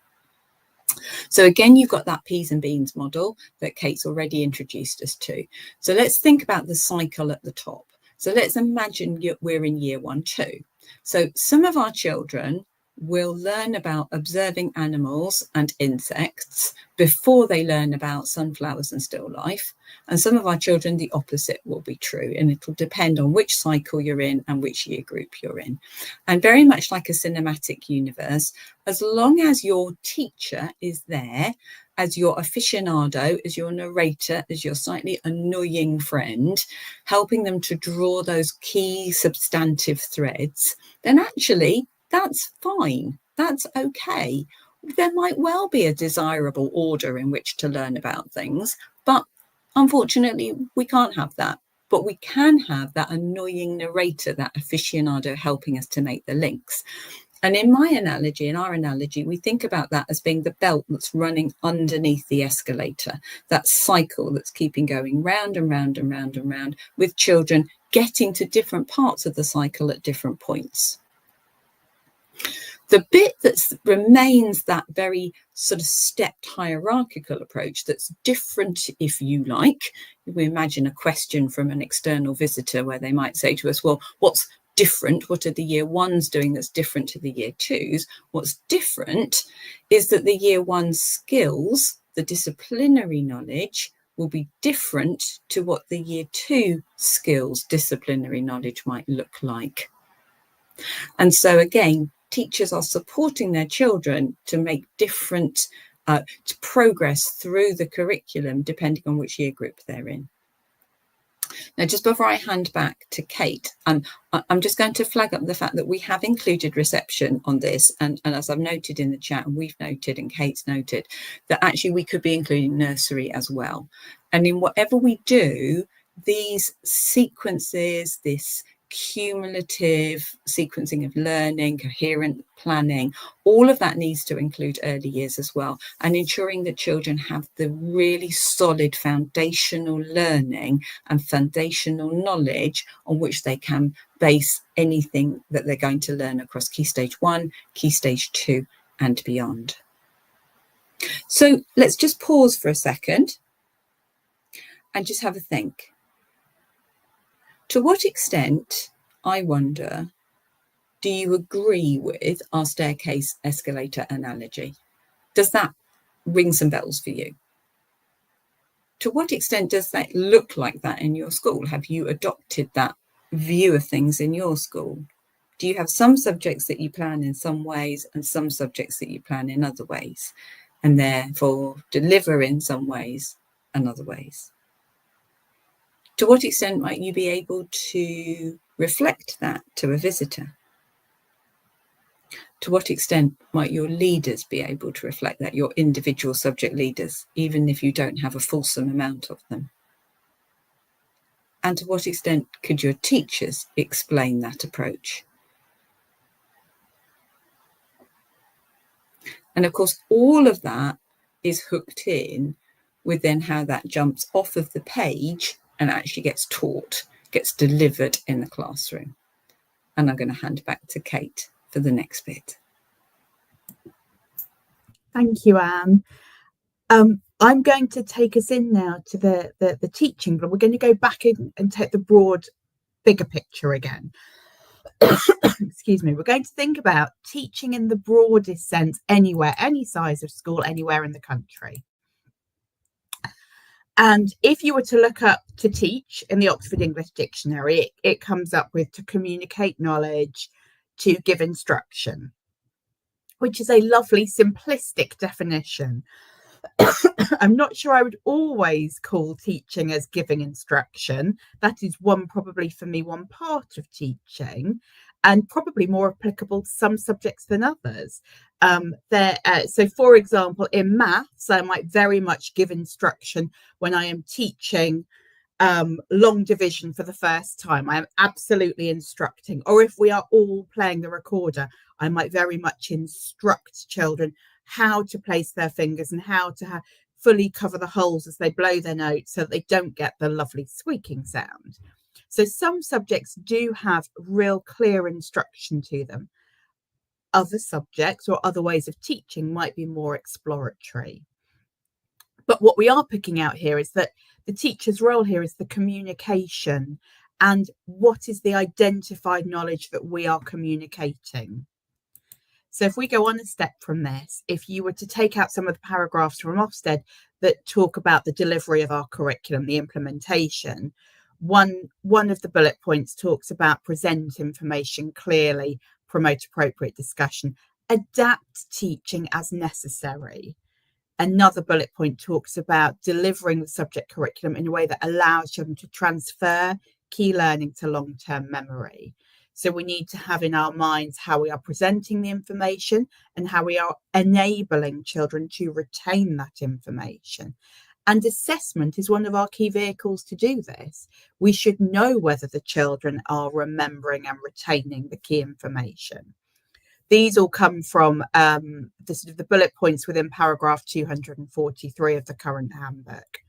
Speaker 2: So again, you've got that peas and beans model that Kate's already introduced us to. So let's think about the cycle at the top. So let's imagine we're in year 1, 2. So some of our children will learn about observing animals and insects before they learn about sunflowers and still life. And some of our children, the opposite will be true. And it'll depend on which cycle you're in and which year group you're in. And very much like a cinematic universe, as long as your teacher is there as your aficionado, as your narrator, as your slightly annoying friend, helping them to draw those key substantive threads, then actually that's fine. That's okay. There might well be a desirable order in which to learn about things, but unfortunately, we can't have that. But we can have that annoying narrator, that aficionado helping us to make the links. And in my analogy, in our analogy, we think about that as being the belt that's running underneath the escalator, that cycle that's keeping going round and round and round and round, with children getting to different parts of the cycle at different points. The bit that remains that very sort of stepped hierarchical approach that's different, if you like, we imagine a question from an external visitor where they might say to us, well, what's different? What are the year 1s doing that's different to the year 2s? What's different is that the year 1 skills, the disciplinary knowledge, will be different to what the year 2 skills, disciplinary knowledge might look like. And so again, teachers are supporting their children to make different to progress through the curriculum depending on which year group they're in. Now, just before I hand back to Kate, I'm just going to flag up the fact that we have included reception on this. And as I've noted in the chat, and we've noted and Kate's noted, that actually we could be including nursery as well. And in whatever we do, these sequences, this cumulative sequencing of learning, coherent planning, all of that needs to include early years as well, and ensuring that children have the really solid foundational learning and foundational knowledge on which they can base anything that they're going to learn across Key Stage 1, Key Stage 2 and beyond. So let's just pause for a second and just have a think. To what extent, I wonder, do you agree with our staircase escalator analogy? Does that ring some bells for you? To what extent does that look like that in your school? Have you adopted that view of things in your school? Do you have some subjects that you plan in some ways and some subjects that you plan in other ways, and therefore deliver in some ways and other ways? To what extent might you be able to reflect that to a visitor? To what extent might your leaders be able to reflect that, your individual subject leaders, even if you don't have a fulsome amount of them? And to what extent could your teachers explain that approach? And of course, all of that is hooked in with then how that jumps off of the page and actually gets taught, gets delivered in the classroom. And I'm going to hand back to Kate for the next bit.
Speaker 3: Thank you, Anne. I'm going to take us in now to the teaching, but we're going to go back in and take the broad, bigger picture again. Excuse me. We're going to think about teaching in the broadest sense anywhere, any size of school, anywhere in the country. And if you were to look up to teach in the Oxford English Dictionary, it comes up with to communicate knowledge, to give instruction, which is a lovely simplistic definition. I'm not sure I would always call teaching as giving instruction. That is probably for me, one part of teaching, and probably more applicable to some subjects than others. So, for example, in maths, I might very much give instruction when I am teaching long division for the first time. I am absolutely instructing. Or if we are all playing the recorder, I might very much instruct children how to place their fingers and how to fully cover the holes as they blow their notes so that they don't get the lovely squeaking sound. So some subjects do have real clear instruction to them. Other subjects or other ways of teaching might be more exploratory. But what we are picking out here is that the teacher's role here is the communication and what is the identified knowledge that we are communicating. So if we go on a step from this, if you were to take out some of the paragraphs from Ofsted that talk about the delivery of our curriculum, the implementation, one of the bullet points talks about present information clearly, promote appropriate discussion, adapt teaching as necessary. Another bullet point talks about delivering the subject curriculum in a way that allows children to transfer key learning to long-term memory. So we need to have in our minds how we are presenting the information and how we are enabling children to retain that information. And assessment is one of our key vehicles to do this. We should know whether the children are remembering and retaining the key information. These all come from the bullet points within paragraph 243 of the current handbook.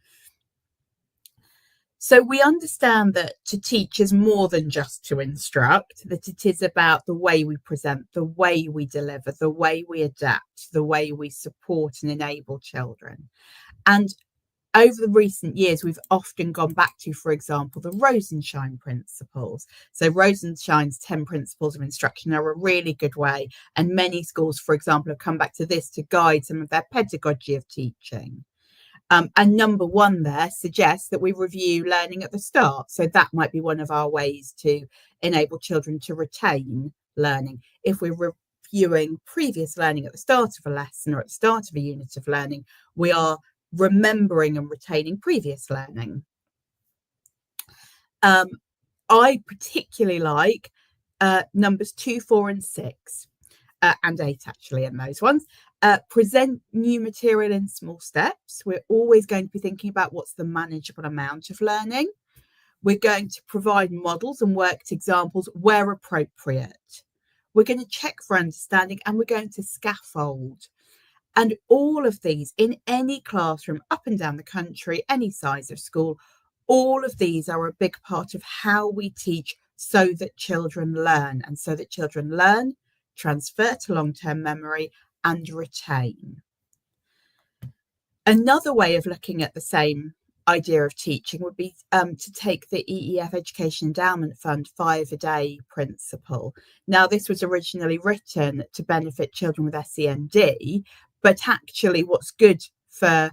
Speaker 3: So we understand that to teach is more than just to instruct, that it is about the way we present, the way we deliver, the way we adapt, the way we support and enable children. And over the recent years, we've often gone back to, for example, the Rosenshine principles. So Rosenshine's 10 principles of instruction are a really good way. And many schools, for example, have come back to this to guide some of their pedagogy of teaching. And number one there suggests that we review learning at the start. So that might be one of our ways to enable children to retain learning. If we're reviewing previous learning at the start of a lesson or at the start of a unit of learning, we are remembering and retaining previous learning. I particularly like numbers 2, 4 and 6 and 8 actually in those ones. Present new material in small steps. We're always going to be thinking about what's the manageable amount of learning. We're going to provide models and worked examples where appropriate. We're going to check for understanding and we're going to scaffold. And all of these in any classroom up and down the country, any size of school, all of these are a big part of how we teach so that children learn and so that children learn, transfer to long-term memory and retain. Another way of looking at the same idea of teaching would be to take the EEF Education Endowment Fund 5 a day principle. Now, this was originally written to benefit children with SEND, but actually what's good for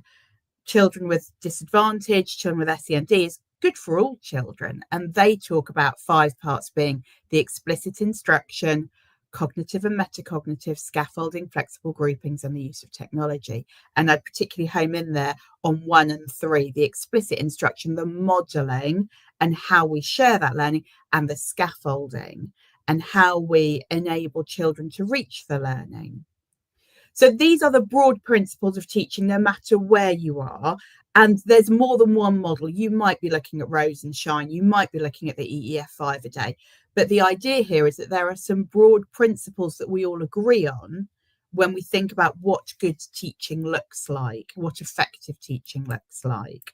Speaker 3: children with disadvantage, children with SEND is good for all children. And they talk about 5 parts being the explicit instruction, cognitive and metacognitive, scaffolding, flexible groupings, and the use of technology. And I'd particularly home in there on 1 and 3, the explicit instruction, the modelling and how we share that learning, and the scaffolding and how we enable children to reach the learning. So these are the broad principles of teaching, no matter where you are. And there's more than one model. You might be looking at Rosenshine, you might be looking at the EEF 5 a day. But the idea here is that there are some broad principles that we all agree on when we think about what good teaching looks like, what effective teaching looks like.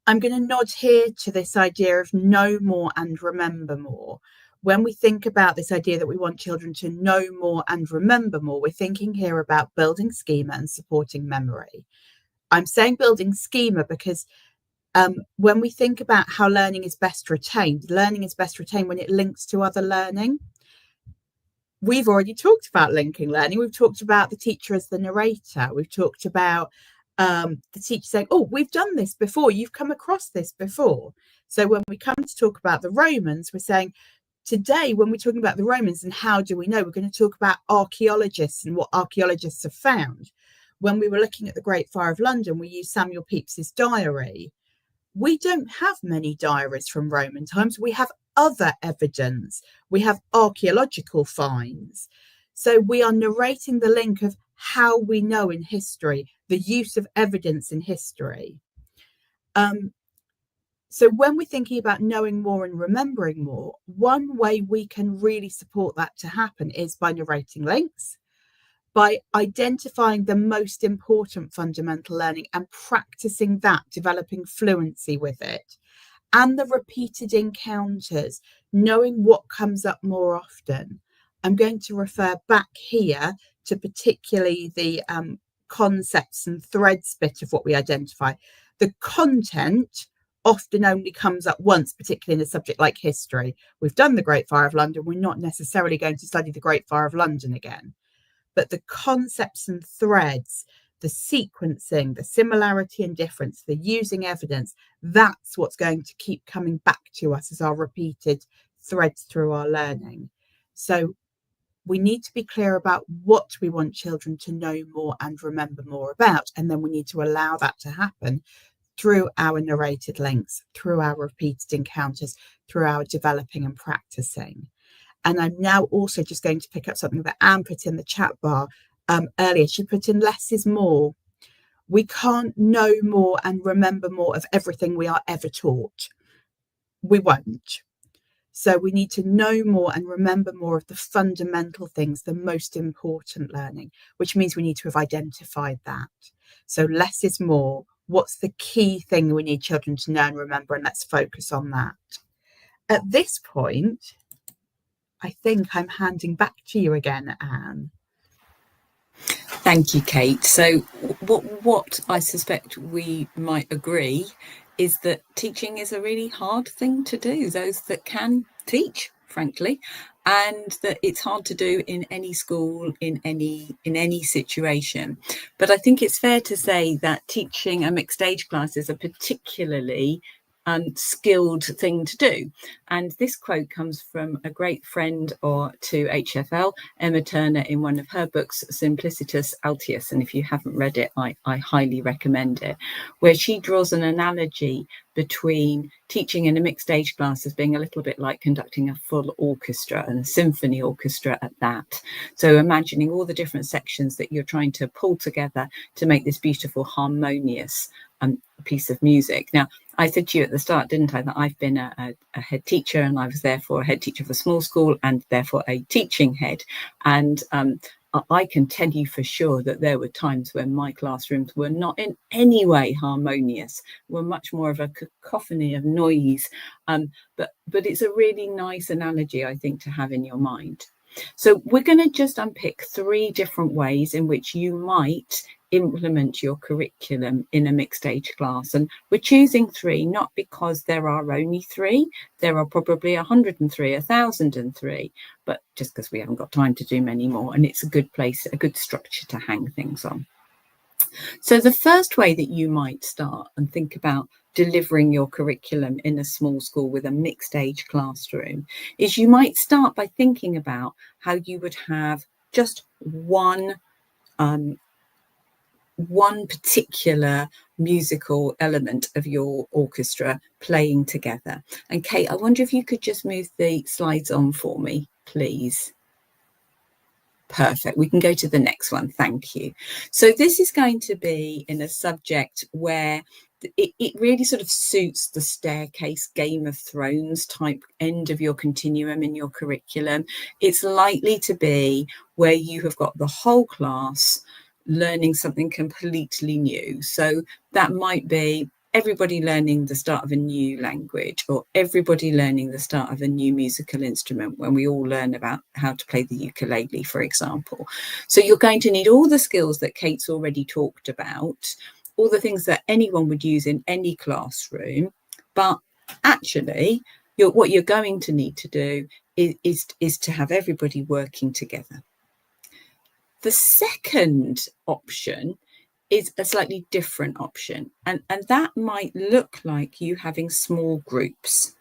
Speaker 3: I'm going to nod here to this idea of know more and remember more. When we think about this idea that we want children to know more and remember more, we're thinking here about building schema and supporting memory. I'm saying building schema because when we think about how learning is best retained when it links to other learning. We've already talked about linking learning. We've talked about the teacher as the narrator. We've talked about the teacher saying, oh, we've done this before. You've come across this before. So when we come to talk about the Romans, we're saying, today, when we're talking about the Romans and how do we know, we're going to talk about archaeologists and what archaeologists have found. When we were looking at the Great Fire of London, we used Samuel Pepys's diary. We don't have many diaries from Roman times. We have other evidence. We have archaeological finds. So we are narrating the link of how we know in history, the use of evidence in history. So when we're thinking about knowing more and remembering more, one way we can really support that to happen is by narrating links, by identifying the most important fundamental learning and practicing that, developing fluency with it, and the repeated encounters, knowing what comes up more often. I'm going to refer back here to particularly the concepts and threads bit of what we identify. The content often only comes up once, particularly in a subject like history. We've done the Great Fire of London. We're not necessarily going to study the Great Fire of London again. But the concepts and threads, the sequencing, the similarity and difference, the using evidence, that's what's going to keep coming back to us as our repeated threads through our learning. So we need to be clear about what we want children to know more and remember more about. And then we need to allow that to happen through our narrated links, through our repeated encounters, through our developing and practicing. And I'm now also just going to pick up something that Anne put in the chat bar earlier. She put in less is more. We can't know more and remember more of everything we are ever taught. We won't. So we need to know more and remember more of the fundamental things, the most important learning, which means we need to have identified that. So less is more. What's the key thing we need children to know and remember? And let's focus on that. At this point, I think I'm handing back to you again, Anne.
Speaker 2: Thank you, Kate. So what I suspect we might agree is that teaching is a really hard thing to do, those that can teach, frankly, and that it's hard to do in any school, in any situation. But I think it's fair to say that teaching a mixed age class is a particularly skilled thing to do. And this quote comes from a great friend to HFL, Emma Turner, in one of her books, Simplicitas Altius. And if you haven't read it, I highly recommend it, where she draws an analogy between teaching in a mixed age class as being a little bit like conducting a full orchestra, and a symphony orchestra at that. So imagining all the different sections that you're trying to pull together to make this beautiful, harmonious piece of music. Now, I said to you at the start, didn't I, that I've been a head teacher, and I was therefore a head teacher of a small school and therefore a teaching head. And I can tell you for sure that there were times when my classrooms were not in any way harmonious, were much more of a cacophony of noise. But it's a really nice analogy, I think, to have in your mind. So we're going to just unpick 3 different ways in which you might implement your curriculum in a mixed age class. And we're choosing 3 not because there are only 3, there are probably 103, 1003, but just because we haven't got time to do many more, and it's a good place, a good structure to hang things on. So the first way that you might start and think about delivering your curriculum in a small school with a mixed age classroom is you might start by thinking about how you would have just one particular musical element of your orchestra playing together. And Kate, I wonder if you could just move the slides on for me, please. Perfect. We can go to the next one. Thank you. So this is going to be in a subject where it really sort of suits the staircase Game of Thrones type end of your continuum in your curriculum. It's likely to be where you have got the whole class learning something completely new. So that might be everybody learning the start of a new language, or everybody learning the start of a new musical instrument when we all learn about how to play the ukulele, for example. So you're going to need all the skills that Kate's already talked about, all the things that anyone would use in any classroom. But actually, what you're going to need to do is to have everybody working together. The second option is a slightly different option, and that might look like you having small groups.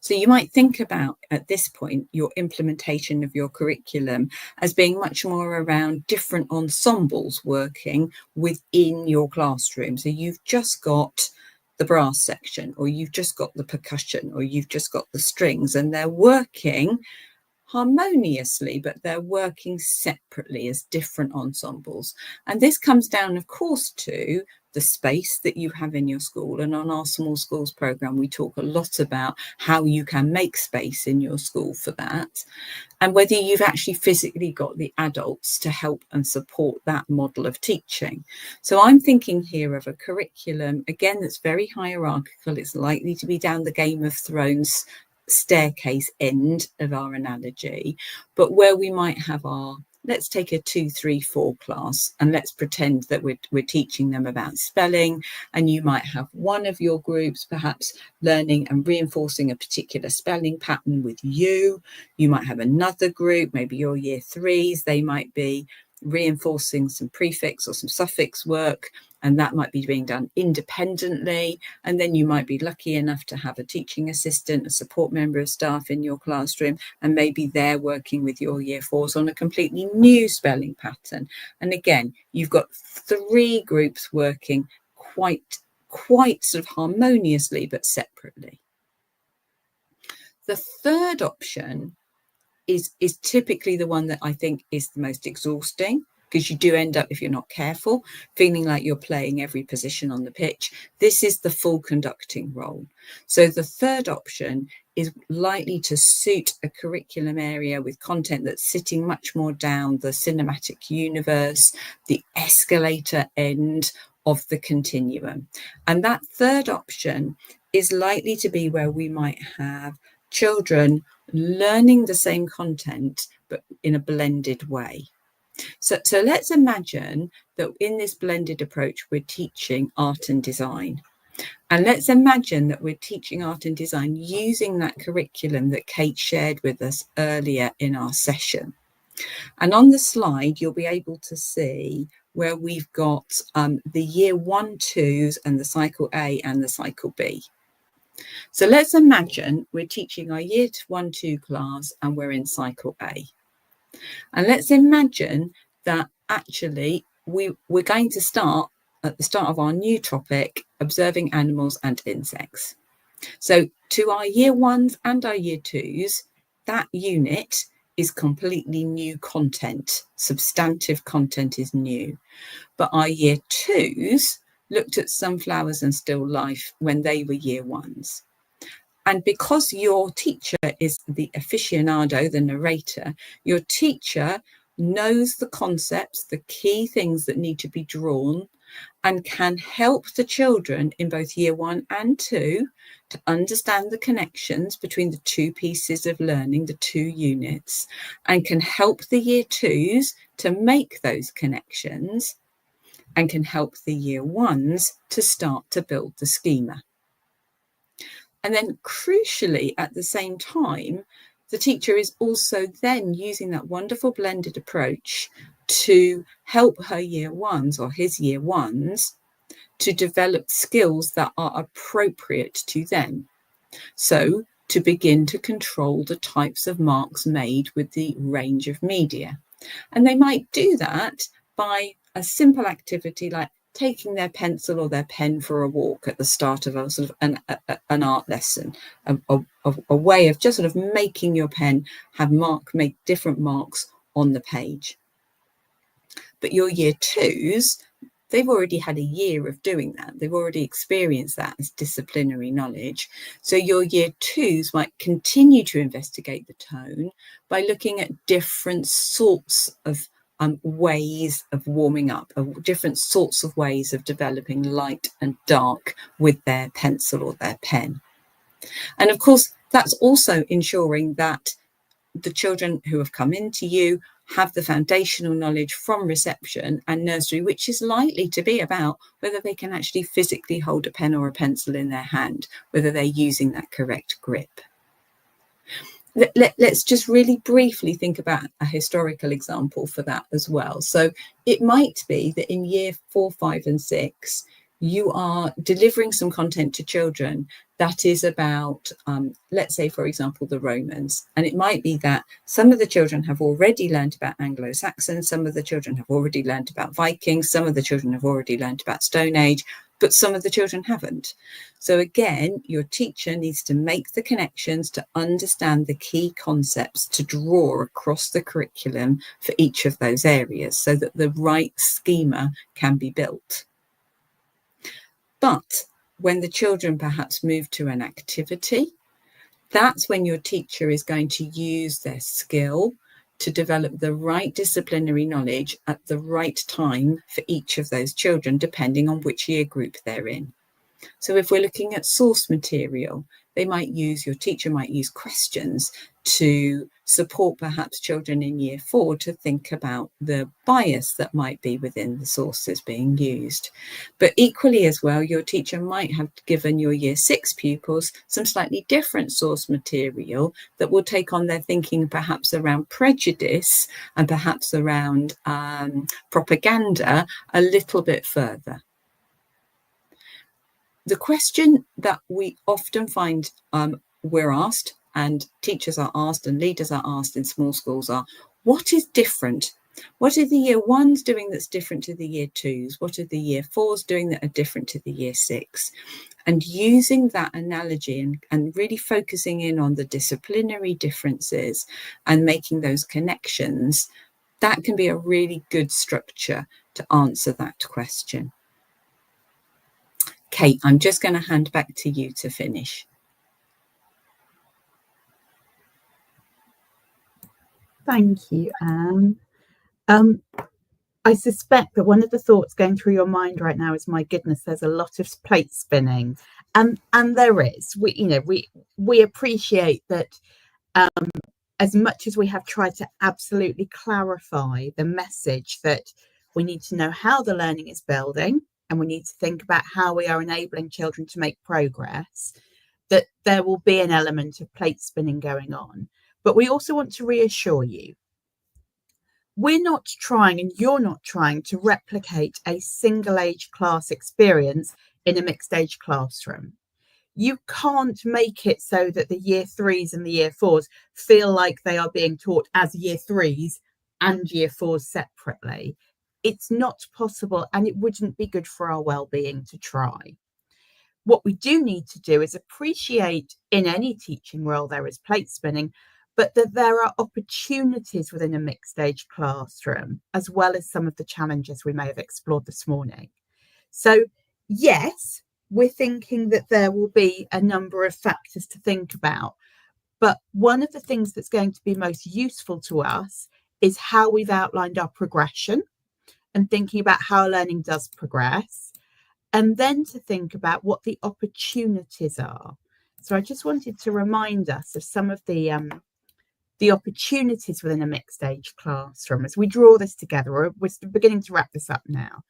Speaker 2: So you might think about, at this point, your implementation of your curriculum as being much more around different ensembles working within your classroom. So you've just got the brass section, or you've just got the percussion, or you've just got the strings, and they're working harmoniously, but they're working separately as different ensembles. And this comes down, of course, to the space that you have in your school. And on our Small Schools programme, we talk a lot about how you can make space in your school for that, and whether you've actually physically got the adults to help and support that model of teaching. So I'm thinking here of a curriculum, again, that's very hierarchical. It's likely to be down the Game of Thrones staircase end of our analogy, but where we might have our, let's take a 2, 3, 4 class, and let's pretend that we're teaching them about spelling, and you might have one of your groups perhaps learning and reinforcing a particular spelling pattern with you. You might have another group, maybe your year 3s, they might be reinforcing some prefix or some suffix work, and that might be being done independently. And then you might be lucky enough to have a teaching assistant, a support member of staff in your classroom, and maybe they're working with your year 4s on a completely new spelling pattern. And again, you've got 3 groups working quite sort of harmoniously, but separately. The third option is typically the one that I think is the most exhausting, because you do end up, if you're not careful, feeling like you're playing every position on the pitch. This is the full conducting role. So the third option is likely to suit a curriculum area with content that's sitting much more down the cinematic universe, the escalator end of the continuum. And that third option is likely to be where we might have children learning the same content, but in a blended way. So let's imagine that in this blended approach, we're teaching art and design. And let's imagine that we're teaching art and design using that curriculum that Kate shared with us earlier in our session. And on the slide, you'll be able to see where we've got the year 1, 2s and the cycle A and the cycle B. So let's imagine we're teaching our year 1, 2 class and we're in cycle A. And let's imagine that actually we're going to start at the start of our new topic, observing animals and insects. So to our year 1s and our year 2s, that unit is completely new content. Substantive content is new. But our year 2s looked at sunflowers and still life when they were year 1s. And because your teacher is the aficionado, the narrator, your teacher knows the concepts, the key things that need to be drawn, and can help the children in both year 1 and 2 to understand the connections between the 2 pieces of learning, the 2 units, and can help the year 2s to make those connections, and can help the year 1s to start to build the schema. And then crucially, at the same time, the teacher is also then using that wonderful blended approach to help her year 1s or his year 1s to develop skills that are appropriate to them. So to begin to control the types of marks made with the range of media. And they might do that by a simple activity like taking their pencil or their pen for a walk at the start of a sort of an art lesson, a way of just sort of making your pen make different marks on the page. But your year 2s, they've already had a year of doing that. They've already experienced that as disciplinary knowledge. So your year 2s might continue to investigate the tone by looking at different sorts of ways of warming up, different sorts of ways of developing light and dark with their pencil or their pen. And of course, that's also ensuring that the children who have come into you have the foundational knowledge from reception and nursery, which is likely to be about whether they can actually physically hold a pen or a pencil in their hand, whether they're using that correct grip. Let's just really briefly think about a historical example for that as well. So it might be that in year 4, 5 and 6, you are delivering some content to children that is about, let's say, for example, the Romans. And it might be that some of the children have already learned about Anglo-Saxons, some of the children have already learned about Vikings, some of the children have already learned about Stone Age, but some of the children haven't. So again, your teacher needs to make the connections to understand the key concepts to draw across the curriculum for each of those areas so that the right schema can be built. But when the children perhaps move to an activity, that's when your teacher is going to use their skill to develop the right disciplinary knowledge at the right time for each of those children, depending on which year group they're in. So if we're looking at source material, your teacher might use questions to support perhaps children in year 4 to think about the bias that might be within the sources being used. But equally as well, your teacher might have given your year 6 pupils some slightly different source material that will take on their thinking perhaps around prejudice and perhaps around propaganda a little bit further. The question that we often find we're asked, and teachers are asked and leaders are asked in small schools are, what is different? What are the year 1s doing that's different to the year 2s? What are the year 4s doing that are different to the year 6? And using that analogy and really focusing in on the disciplinary differences and making those connections, that can be a really good structure to answer that question. Kate, I'm just going to hand back to you to finish.
Speaker 3: Thank you, Anne. I suspect that one of the thoughts going through your mind right now is, my goodness, there's a lot of plate spinning, and there is. We appreciate that. As much as we have tried to absolutely clarify the message that we need to know how the learning is building, and we need to think about how we are enabling children to make progress, that there will be an element of plate spinning going on. But we also want to reassure you, we're not trying, and you're not trying, to replicate a single age class experience in a mixed age classroom. You can't make it so that the year 3s and the year 4s feel like they are being taught as year 3s and year 4s separately. It's not possible, and it wouldn't be good for our well-being to try. What we do need to do is appreciate in any teaching role there is plate spinning, but that there are opportunities within a mixed age classroom, as well as some of the challenges we may have explored this morning. So yes, we're thinking that there will be a number of factors to think about, but one of the things that's going to be most useful to us is how we've outlined our progression and thinking about how learning does progress, and then to think about what the opportunities are. So I just wanted to remind us of some of the opportunities within a mixed age classroom as we draw this together. We're beginning to wrap this up now.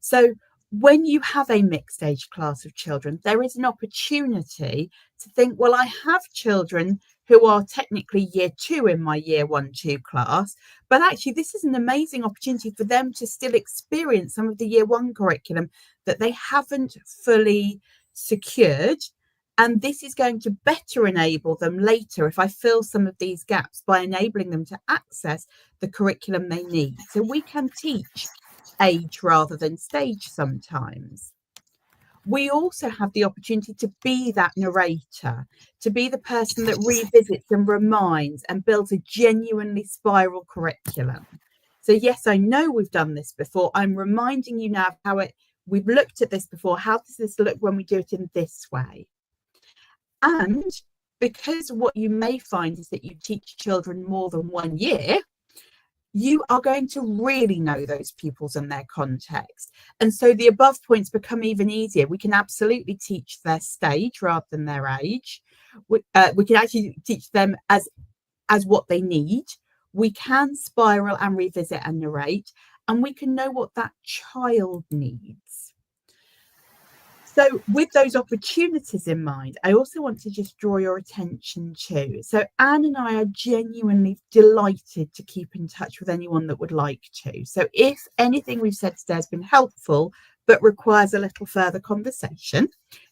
Speaker 3: So when you have a mixed age class of children, there is an opportunity to think, well, I have children who are technically year 2 in my year 1-2 class, but actually this is an amazing opportunity for them to still experience some of the year 1 curriculum that they haven't fully secured. And this is going to better enable them later if I fill some of these gaps by enabling them to access the curriculum they need. So we can teach age rather than stage sometimes. We also have the opportunity to be that narrator, to be the person that revisits and reminds and builds a genuinely spiral curriculum. So yes, I know we've done this before. I'm reminding you now of how we've looked at this before. How does this look when we do it in this way? And because what you may find is that you teach children more than 1 year, you are going to really know those pupils and their context. And so the above points become even easier. We can absolutely teach their stage rather than their age. We can actually teach them as what they need. We can spiral and revisit and narrate, and we can know what that child needs. So with those opportunities in mind, I also want to just draw your attention to, so Anne and I are genuinely delighted to keep in touch with anyone that would like to. So if anything we've said today has been helpful, but requires a little further conversation,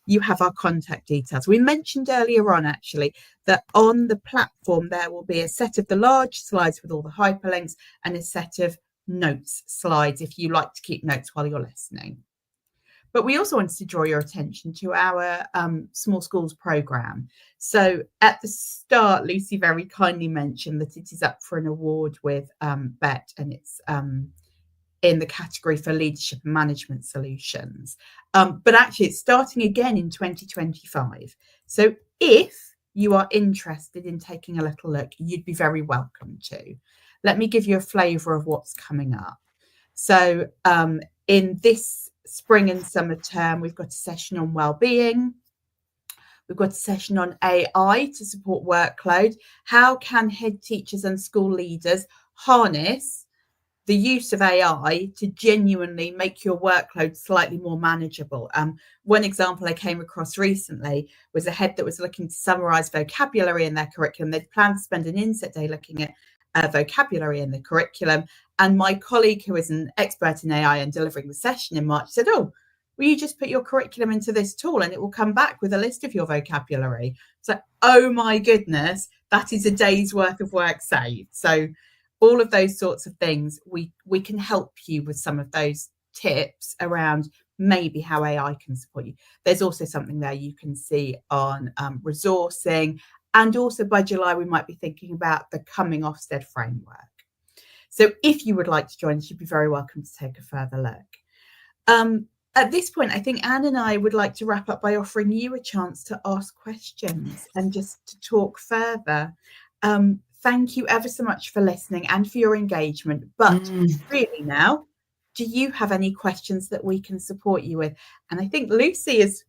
Speaker 3: you have our contact details. We mentioned earlier on, actually, that on the platform, there will be a set of the large slides with all the hyperlinks and a set of notes slides if you like to keep notes while you're listening. But we also wanted to draw your attention to our small schools programme. So at the start, Lucy very kindly mentioned that it is up for an award with Bett, and it's in the category for leadership and management solutions. But actually, it's starting again in 2025. So if you are interested in taking a little look, you'd be very welcome to. Let me give you a flavour of what's coming up. So in this spring and summer term, we've got a session on wellbeing. We've got a session on AI to support workload. How can head teachers and school leaders harness the use of AI to genuinely make your workload slightly more manageable? One example I came across recently was a head that was looking to summarise vocabulary in their curriculum. They'd planned to spend an inset day looking at vocabulary in the curriculum. And my colleague, who is an expert in AI and delivering the session in March, said, "Oh, will you just put your curriculum into this tool and it will come back with a list of your vocabulary?" So, oh my goodness, that is a day's worth of work saved. So all of those sorts of things, we can help you with some of those tips around maybe how AI can support you. There's also something there you can see on resourcing. And also by July, we might be thinking about the coming Ofsted framework. So if you would like to join us, you'd be very welcome to take a further look. At this point, I think Anne and I would like to wrap up by offering you a chance to ask questions and just to talk further. Thank you ever so much for listening and for your engagement. But really now, do you have any questions that we can support you with? And I think Lucy is...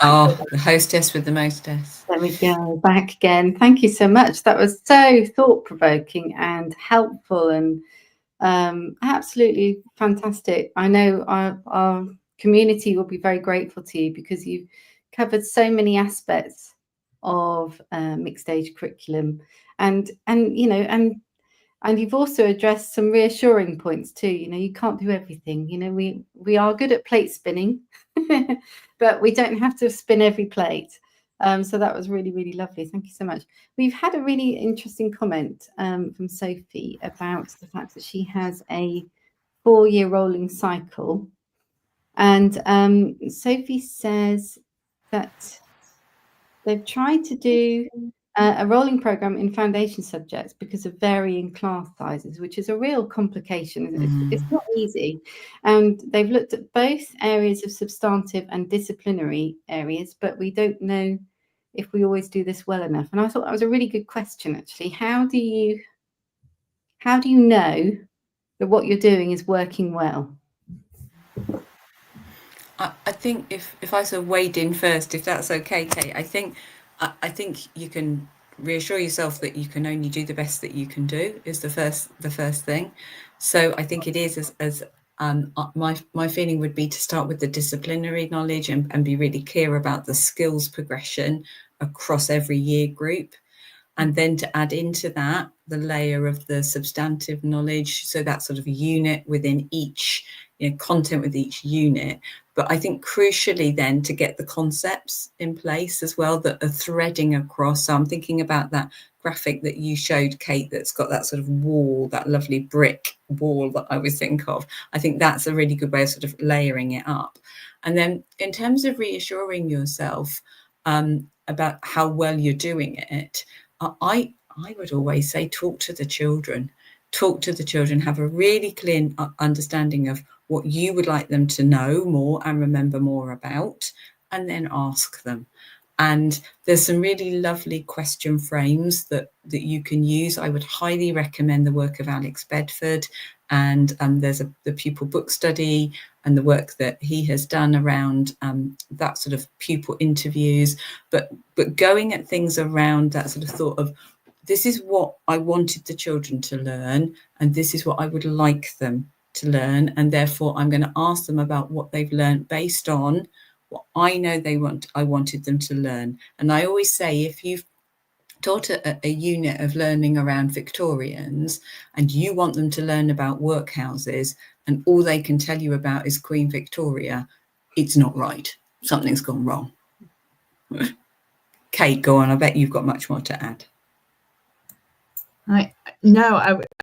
Speaker 2: Oh, the hostess with the mostess.
Speaker 1: There we go, back again. Thank you so much. That was so thought-provoking and helpful and absolutely fantastic. I know our community will be very grateful to you because you've covered so many aspects of mixed age curriculum, and you know, and you've also addressed some reassuring points too. You know, you can't do everything. You know, we are good at plate spinning, but we don't have to spin every plate. So that was really, really lovely. Thank you so much. We've had a really interesting comment from Sophie about the fact that she has a 4-year rolling cycle. And Sophie says that they've tried to do a rolling program in foundation subjects because of varying class sizes, which is a real complication. It's not easy. And they've looked at both areas of substantive and disciplinary areas, but we don't know if we always do this well enough. And I thought that was a really good question, actually. How do you know that what you're doing is working well?
Speaker 2: I think if I sort of wade in first, if that's okay, Kate, I think you can reassure yourself that you can only do the best that you can do is the first thing. So I think it is as my feeling would be to start with the disciplinary knowledge and be really clear about the skills progression across every year group. And then to add into that the layer of the substantive knowledge, so that sort of unit within each, content with each unit. But I think crucially then to get the concepts in place as well that are threading across. So I'm thinking about that graphic that you showed, Kate, that's got that sort of wall, that lovely brick wall that I always think of. I think that's a really good way of sort of layering it up. And then in terms of reassuring yourself about how well you're doing it, I would always say talk to the children, have a really clear understanding of what you would like them to know more and remember more about, and then ask them. And there's some really lovely question frames that you can use. I would highly recommend the work of Alex Bedford, and there's the pupil book study and the work that he has done around that sort of pupil interviews, but going at things around that sort of thought of, this is what I wanted the children to learn, and this is what I would like them to learn, and therefore I'm going to ask them about what they've learned based on what I know I wanted them to learn. And I always say, if you've taught a unit of learning around Victorians and you want them to learn about workhouses and all they can tell you about is Queen Victoria, it's not right. Something's gone wrong. Kate, go on. I bet you've got much more to add.
Speaker 3: I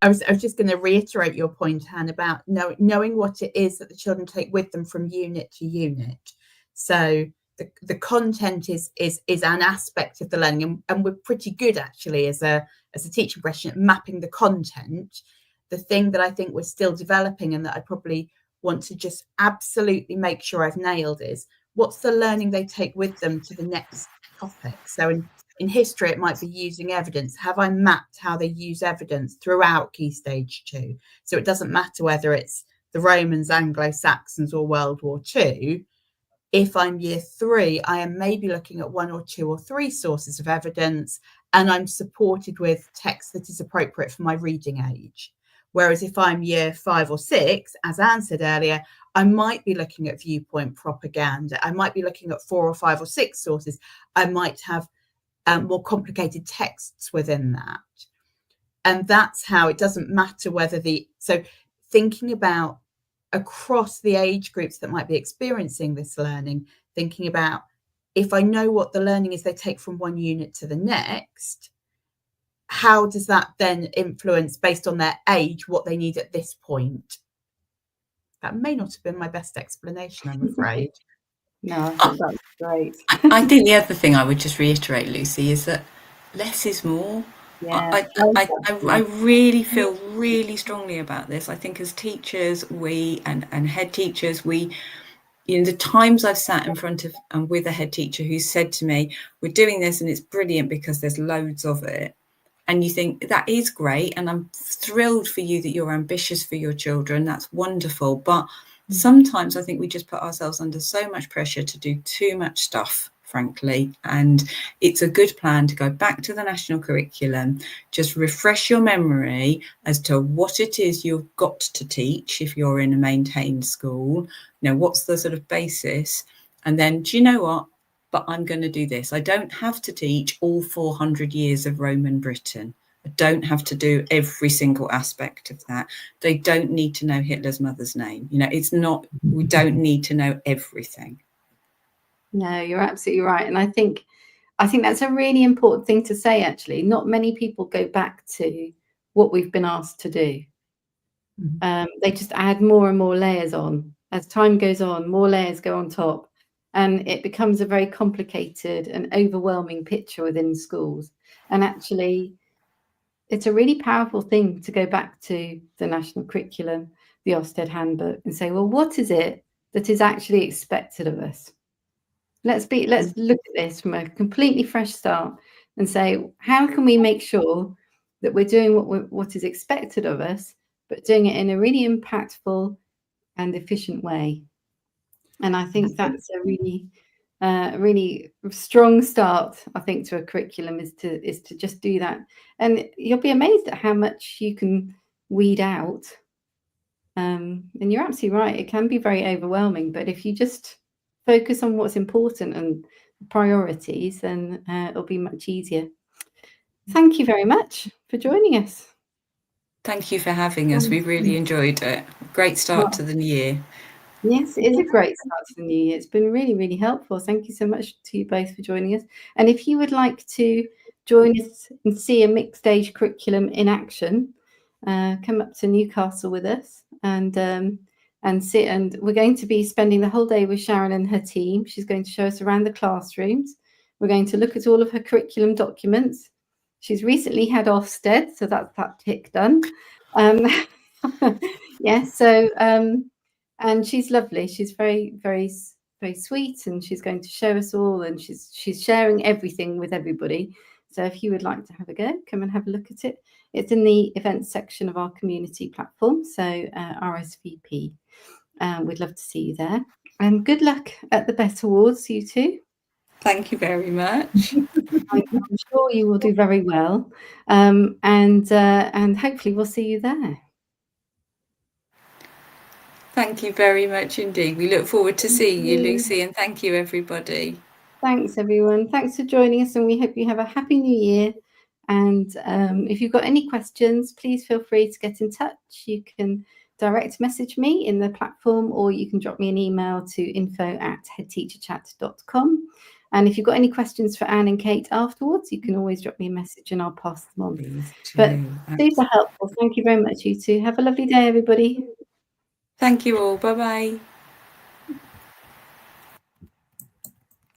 Speaker 3: was just going to reiterate your point, Anne, about knowing what it is that the children take with them from unit to unit. So the content is an aspect of the learning, and we're pretty good actually as a teaching profession at mapping the content. The thing that I think we're still developing and that I probably want to just absolutely make sure I've nailed is, what's the learning they take with them to the next topic? So in history, it might be using evidence. Have I mapped how they use evidence throughout Key Stage 2? So it doesn't matter whether it's the Romans, Anglo-Saxons or World War II. If I'm year 3, I am maybe looking at 1 or 2 or 3 sources of evidence, and I'm supported with text that is appropriate for my reading age. Whereas if I'm year 5 or 6, as Anne said earlier, I might be looking at viewpoint propaganda. I might be looking at 4 or 5 or 6 sources. I might have more complicated texts within that. And that's how it doesn't matter whether so thinking about across the age groups that might be experiencing this learning, thinking about, if I know what the learning is they take from one unit to the next, how does that then influence, based on their age, what they need at this point? That may not have been my best explanation, I'm afraid.
Speaker 1: No, I think that's great.
Speaker 2: I think the other thing I would just reiterate, Lucy, is that less is more.
Speaker 1: Yeah,
Speaker 2: I really feel really strongly about this. I think as teachers, and head teachers, the times I've sat in front of and with a head teacher who said to me, we're doing this and it's brilliant because there's loads of it. And you think, that is great. And I'm thrilled for you that you're ambitious for your children. That's wonderful. But sometimes I think we just put ourselves under so much pressure to do too much stuff, frankly. And it's a good plan to go back to the national curriculum, just refresh your memory as to what it is you've got to teach if you're in a maintained school. What's the sort of basis? And then, do you know what? But I'm going to do this. I don't have to teach all 400 years of Roman Britain. I don't have to do every single aspect of that. They don't need to know Hitler's mother's name. It's not, we don't need to know everything.
Speaker 1: No, you're absolutely right. And I think that's a really important thing to say, actually. Not many people go back to what we've been asked to do. They just add more and more layers on. As time goes on, more layers go on top. And it becomes a very complicated and overwhelming picture within schools. And actually, it's a really powerful thing to go back to the national curriculum, the Ofsted handbook, and say, well, what is it that is actually expected of us? Let's look at this from a completely fresh start and say, how can we make sure that we're doing what is expected of us, but doing it in a really impactful and efficient way? And I think that's a really strong start, I think, to a curriculum is to just do that. And you'll be amazed at how much you can weed out. And you're absolutely right. It can be very overwhelming. But if you just focus on what's important and priorities, then it'll be much easier. Thank you very much for joining us.
Speaker 2: Thank you for having us. We really enjoyed it. Great start to the new year.
Speaker 1: Yes, it is a great start to the new year. It's been really, really helpful. Thank you so much to you both for joining us. And if you would like to join us and see a mixed age curriculum in action, come up to Newcastle with us and sit. And we're going to be spending the whole day with Sharon and her team. She's going to show us around the classrooms. We're going to look at all of her curriculum documents. She's recently had Ofsted, so that's that tick done. Yeah, so and she's lovely. She's very, very very sweet, and she's going to show us all, and she's sharing everything with everybody. So if you would like to have a go, come and have a look at it. It's in the events section of our community platform, so RSVP. We'd love to see you there. And good luck at the Bett Awards, you two.
Speaker 2: Thank you very much.
Speaker 1: I'm sure you will do very well, and hopefully we'll see you there.
Speaker 2: Thank you very much indeed. We look forward to seeing you, Lucy, and thank you, everybody.
Speaker 1: Thanks, everyone. Thanks for joining us, and we hope you have a happy new year. And if you've got any questions, please feel free to get in touch. You can direct message me in the platform, or you can drop me an email to info@headteacherchat.com. And if you've got any questions for Anne and Kate afterwards, you can always drop me a message and I'll pass them on. But super helpful. Thank you very much, you two. Have a lovely day, everybody.
Speaker 2: Thank you all. Bye-bye.